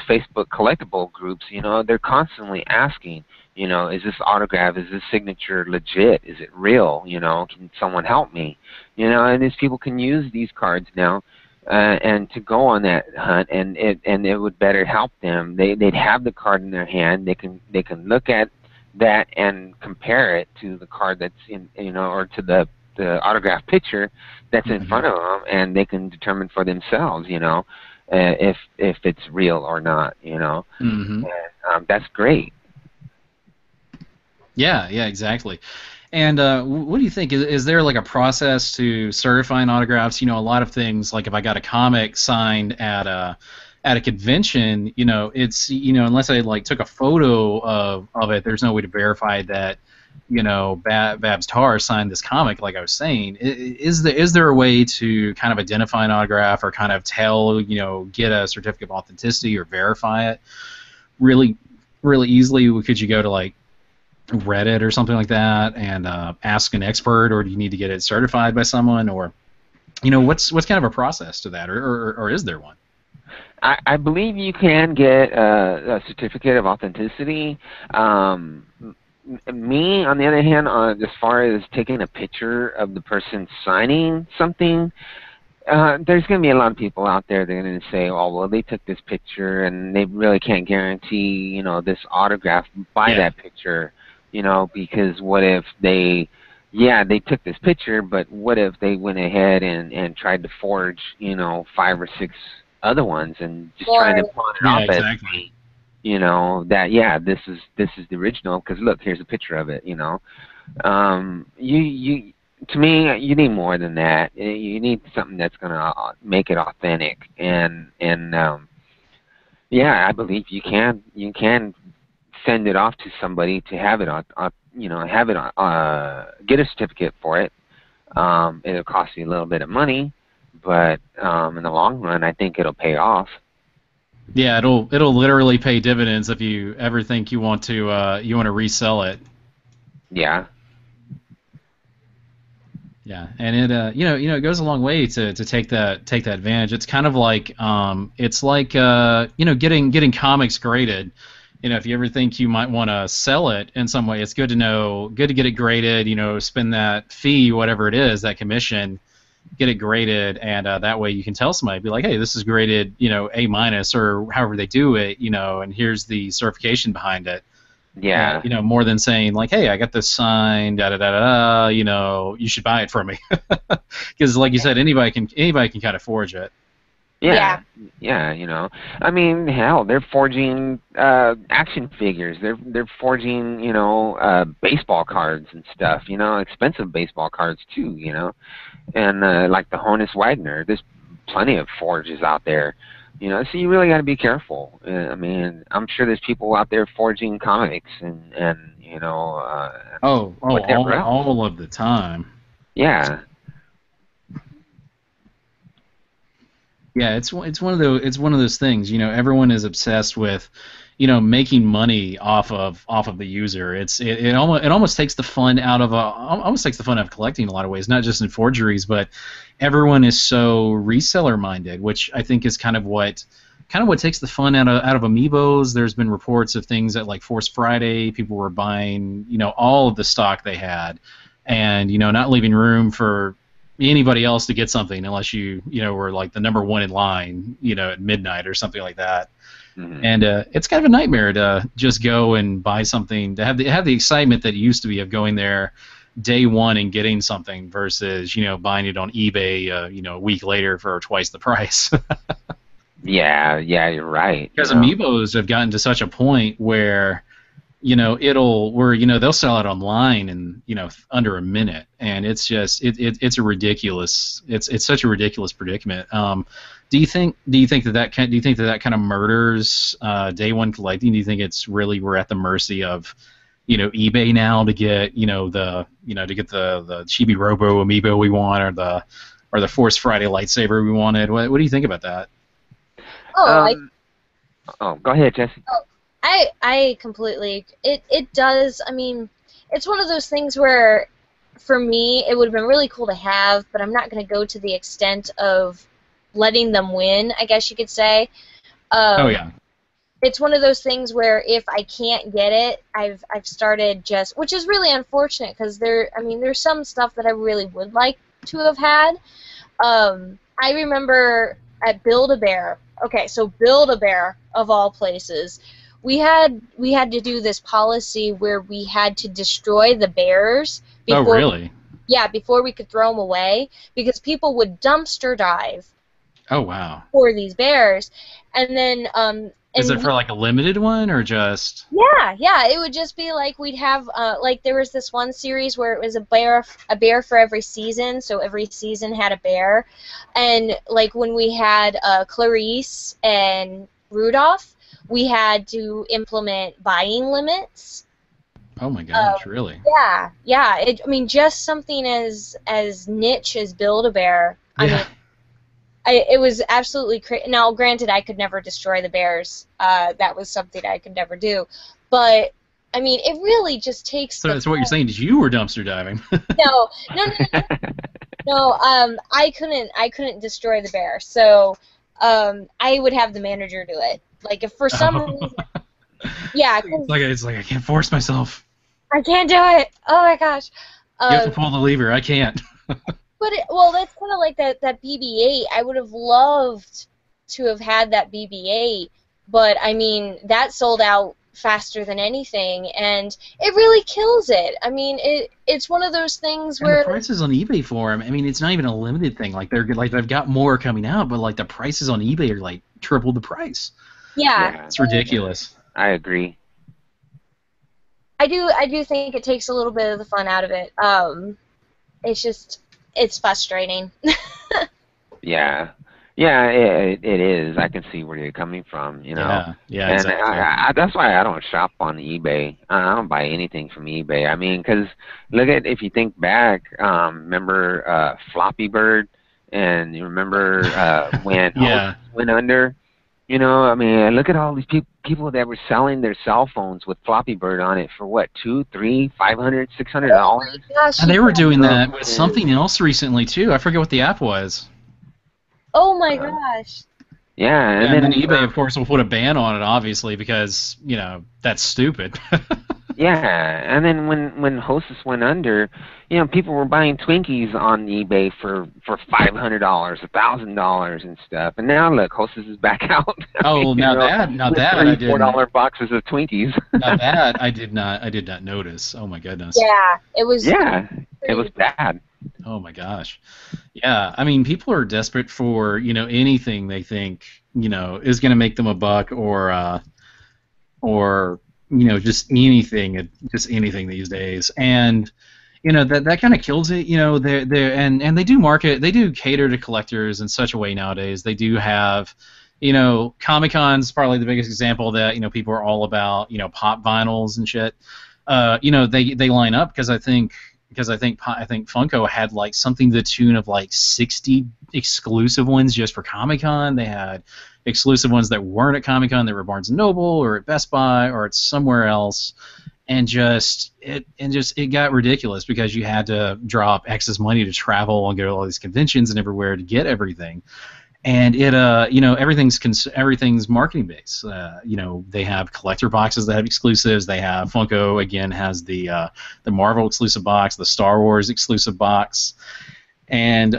Facebook collectible groups, they're constantly asking, is this autograph, is this signature legit? Is it real? Can someone help me? And these people can use these cards now and to go on that hunt, and it would better help them. They'd have the card in their hand. They can look at that and compare it to the card that's or to the autograph picture that's in Mm-hmm. front of them, and they can determine for themselves, if it's real or not, Mm-hmm. And, that's great. Yeah, yeah, exactly. And what do you think? Is there like a process to certifying autographs? A lot of things, like if I got a comic signed at a convention, it's unless I like took a photo of it, there's no way to verify that Babs Tarr signed this comic, like I was saying. Is there a way to kind of identify an autograph or kind of tell, get a certificate of authenticity or verify it really, really easily? Could you go to like Reddit or something like that and ask an expert, or do you need to get it certified by someone, or what's kind of a process to that, or is there one? I believe you can get a certificate of authenticity. Me, on the other hand, as far as taking a picture of the person signing something, there's going to be a lot of people out there that are going to say, oh, well, they took this picture and they really can't guarantee, this autograph by that picture, because what if they took this picture, but what if they went ahead and tried to forge, 5 or 6 other ones and just trying to pawn it off exactly. as, this is the original, because look, here's a picture of it, to me, you need more than that. You need something that's going to make it authentic, and I believe you can send it off to somebody to have it get a certificate for it. It'll cost you a little bit of money, but in the long run, I think it'll pay off. Yeah, it'll literally pay dividends if you ever think you want to resell it. Yeah. Yeah, and it it goes a long way to take that advantage. It's kind of like getting comics graded. If you ever think you might want to sell it in some way, it's good to get it graded. Spend that fee, whatever it is, that commission, get it graded, and that way you can tell somebody, be like, hey, this is graded, A- or however they do it, and here's the certification behind it. Yeah. More than saying like, hey, I got this signed, da da da da, you should buy it from me, because like you said, anybody can kind of forge it. Yeah. I mean, hell, they're forging action figures. They're forging, baseball cards and stuff. Expensive baseball cards too. And like the Honus Wagner. There's plenty of forges out there. So you really got to be careful. I mean, I'm sure there's people out there forging comics and all of the time. Yeah. Yeah, it's one of those things. Everyone is obsessed with, making money off of the user. It almost takes the fun out of collecting in a lot of ways, not just in forgeries, but everyone is so reseller minded, which I think is kind of what takes the fun out of amiibos. There's been reports of things at like Force Friday, people were buying all of the stock they had, and not leaving room for anybody else to get something unless you were like the number one in line at midnight or something like that. Mm-hmm. And it's kind of a nightmare to just go and buy something, to have the excitement that it used to be of going there day one and getting something versus buying it on eBay a week later for twice the price. Yeah, you're right. Because amiibos have gotten to such a point where they'll sell it online in under a minute, and it's just it's such a ridiculous predicament. Do you think that kind of murders day one collecting? Do you think it's really, we're at the mercy of eBay now to get the Chibi Robo amiibo we want, or the Force Friday lightsaber we wanted? What do you think about that? Go ahead, Jesse. I completely, it does. I mean, it's one of those things where, for me, it would have been really cool to have, but I'm not going to go to the extent of letting them win, I guess you could say. Yeah. It's one of those things where if I can't get it, I've started just, which is really unfortunate, because there's some stuff that I really would like to have had. I remember at Build-A-Bear. Okay, so Build-A-Bear, of all places, we had to do this policy where we had to destroy the bears before. Oh, really? Yeah, before we could throw them away, because people would dumpster dive. Oh, wow. For these bears, and then is it for like a limited one or just? Yeah, it would just be like we'd have like there was this one series where it was a bear for every season, so every season had a bear, and like when we had Clarice and Rudolph, we had to implement buying limits. Oh my gosh, really? Yeah, yeah. I mean, just something as niche as Build-A-Bear. I Yeah. mean, it was absolutely crazy. Now, granted, I could never destroy the bears. That was something I could never do. But I mean, it really just takes So the that's what you're saying is you were dumpster diving. no, no, no, no, no. I couldn't destroy the bear. So, I would have the manager do it. Like if for some Oh. reason, yeah, 'cause It's like I can't force myself. I can't do it. Oh my gosh. You have to Um, pull the lever. I can't. But well, that's kind of like that BB-8. I would have loved to have had that BB-8, but I mean that sold out faster than anything, and it really kills it. I mean, it's one of those things And the where prices on eBay for them, I mean, it's not even a limited thing. Like they've got more coming out, but like the prices on eBay are like triple the price. yeah, Yeah, It's ridiculous. I agree. I do think it takes a little bit of the fun out of it. It's just it's frustrating. Yeah, yeah, it is. I can see where you're coming from, you know. Yeah, yeah, And exactly. that's why I don't shop on eBay. I don't buy anything from eBay. I mean, because look at if you think back, remember Floppy Bird, and you remember when Yeah. Host went under. You know, I mean, look at all these people that were selling their cell phones with Floppy Bird on it for what, $200, $300, $500, $600. Gosh, And they were doing Yeah. that with something else recently too. I forget what the app was. oh my gosh. Yeah, Yeah, and and then then eBay, of course, will put a ban on it, obviously, because that's stupid. yeah, and then when Hostess went under, you know, people were buying Twinkies on eBay for $500, $1,000, and stuff. And now look, Hostess is back out. Oh, You know, now with that I didn't. $3, $4 boxes of Twinkies. Now that I did not notice. Oh my goodness. Yeah, it was. Yeah, it was bad. Oh my gosh. Yeah, I mean, people are desperate for anything they think is going to make them a buck, or just anything these days, and that kind of kills it. And they do cater to collectors in such a way nowadays. They do have. Comic-Con's probably the biggest example that people are all about. Pop vinyls and shit. They line up because I think Funko had like something to the tune of like 60 exclusive ones just for Comic-Con. They had exclusive ones that weren't at Comic-Con. They were Barnes & Noble or at Best Buy or at somewhere else. And it got ridiculous because you had to drop excess money to travel and go to all these conventions and everywhere to get everything. And everything's marketing based. They have collector boxes that have exclusives. They have Funko again has the Marvel exclusive box, the Star Wars exclusive box, and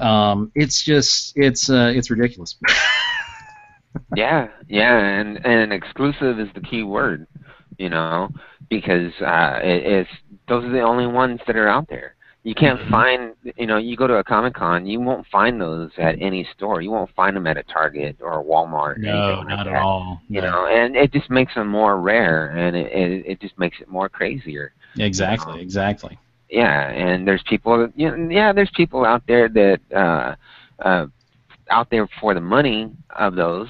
it's ridiculous. Yeah, and exclusive is the key word, because it's those are the only ones that are out there. You can't find, you go to a Comic-Con, you won't find those at any store. You won't find them at a Target or a Walmart. Or No, anything like not that. at all. No. And it just makes them more rare, and it just makes it more crazier. Exactly. Yeah, and there's people, there's people out there that out there for the money of those,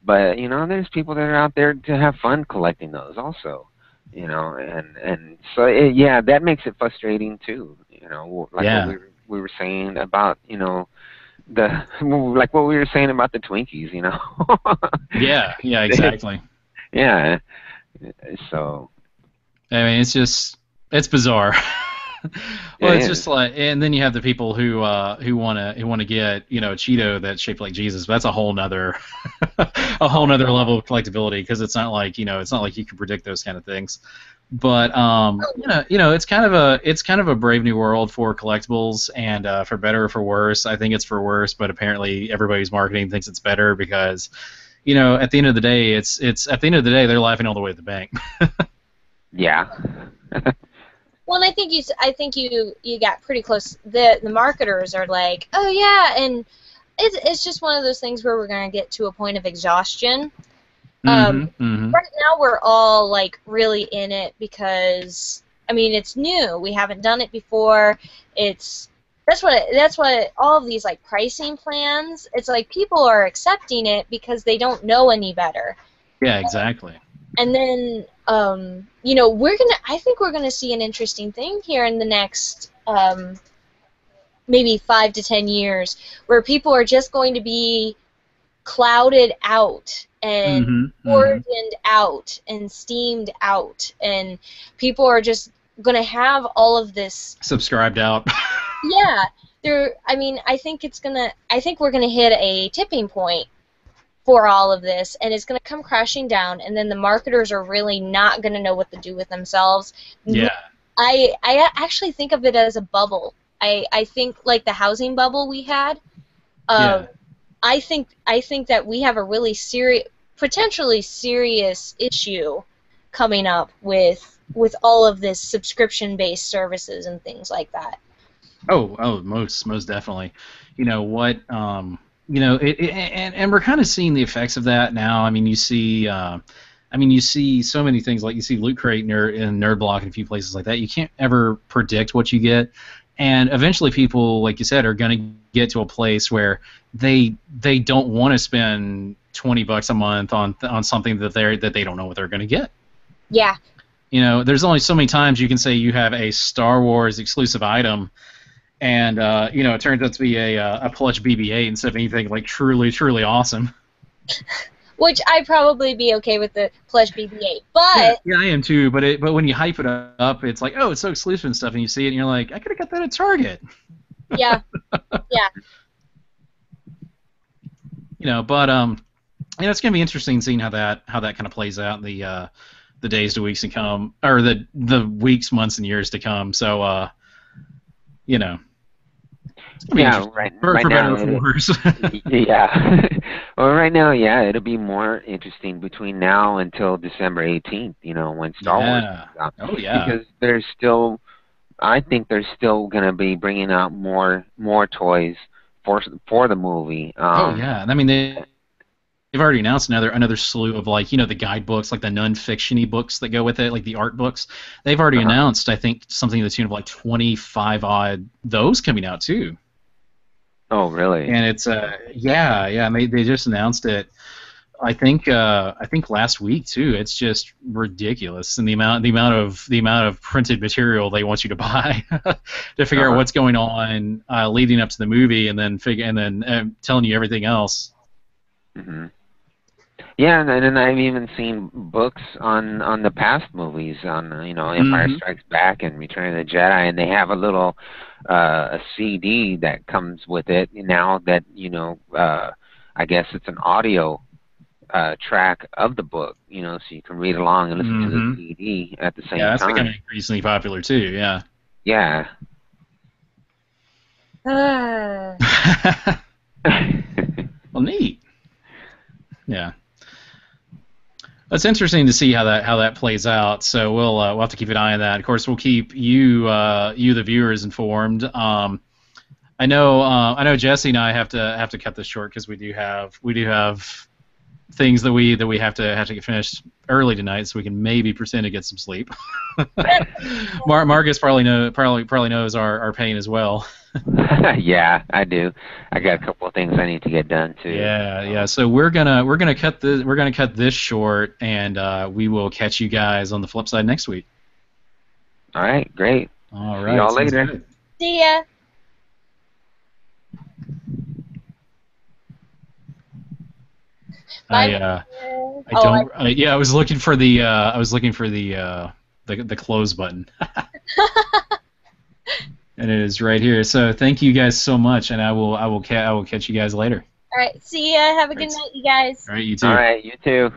but there's people that are out there to have fun collecting those also. And so that makes it frustrating too. Like what we were saying about like what we were saying about the Twinkies. Yeah, exactly. Yeah. So. I mean, it's bizarre. Well, it's just like, and then you have the people who want to get a Cheeto that's shaped like Jesus. But that's a whole nother level of collectability, because it's not like you can predict those kind of things. But it's kind of a brave new world for collectibles, and for better or for worse. I think it's for worse, but apparently everybody's marketing thinks it's better because at the end of the day, it's at the end of the day they're laughing all the way to the bank. Yeah. Well, and I think you got pretty close. The marketers are like, oh yeah, and it's just one of those things where we're gonna get to a point of exhaustion. Right now we're all like really in it because I mean it's new. We haven't done it before. That's what all of these like pricing plans. It's like people are accepting it because they don't know any better. Yeah, exactly. And then you know, I think we're gonna see an interesting thing here in the next maybe 5 to 10 years, where people are just going to be clouded out and origin out and steamed out, and people are just going to have all of this subscribed out. Yeah, I mean, I think we're gonna hit a tipping point for all of this, and it's gonna come crashing down, and then the marketers are really not gonna know what to do with themselves. Yeah. I actually think of it as a bubble. I think like the housing bubble we had. Yeah. I think that we have a really potentially serious issue coming up with all of this subscription-based services and things like that. Oh, most definitely. You know what? You know, and we're kind of seeing the effects of that now. I mean, you see so many things, like you see Loot Crate and Nerd Block and a few places like that. You can't ever predict what you get, and eventually people, like you said, are going to get to a place where they don't want to spend $20 a month on something that they don't know what they're going to get. Yeah. You know, there's only so many times you can say you have a Star Wars exclusive item, and you know, it turns out to be a plush BB-8 instead of anything like truly awesome. Which I'd probably be okay with the plush BB-8, but yeah, I am too. But when you hype it up, it's like, oh, it's so exclusive and stuff, and you see it, and you're like, I could have got that at Target. Yeah, yeah. You know, but you know, it's gonna be interesting seeing how that kind of plays out in the days to weeks to come, or the weeks, months, and years to come. So you know. Yeah, right now. Yeah. Well, right now, yeah, it'll be more interesting between now until December 18th. You know, when Star Wars comes out. Oh yeah. Because I think they're still going to be bringing out more toys for the movie. Oh yeah. I mean, they've already announced another slew of, like, you know, the guidebooks, like the non-fiction-y books that go with it, like the art books. They've already announced, I think, something to the tune of like 25 odd those coming out too. Oh, really? And it's yeah, and they just announced it. I think last week too. It's just ridiculous, and the amount of printed material they want you to buy to figure out what's going on leading up to the movie, and then telling you everything else. Mm-hmm. Yeah, and I've even seen books on the past movies, on, you know, Empire Strikes Back and Return of the Jedi, and they have a little a CD that comes with it now that, you know, I guess it's an audio track of the book, you know, so you can read along and listen to the CD at the same time. Yeah, that's becoming increasingly popular too. Yeah. Yeah. Well, neat. Yeah. It's interesting to see how that plays out. So we'll have to keep an eye on that. Of course, we'll keep you the viewers informed. I know Jesse and I have to cut this short because we do have things that we have to get finished early tonight, so we can maybe pretend to get some sleep. Marcus probably knows our pain as well. Yeah, I do. I got a couple of things I need to get done too. Yeah. So we're gonna cut this short, and we will catch you guys on the flip side next week. All right, great. All right. See y'all later. Good. See ya. I was looking for the close button. And it is right here. So thank you guys so much, and I will catch you guys later. All right. See ya. Have a good night, you guys. All right. You too. All right. You too.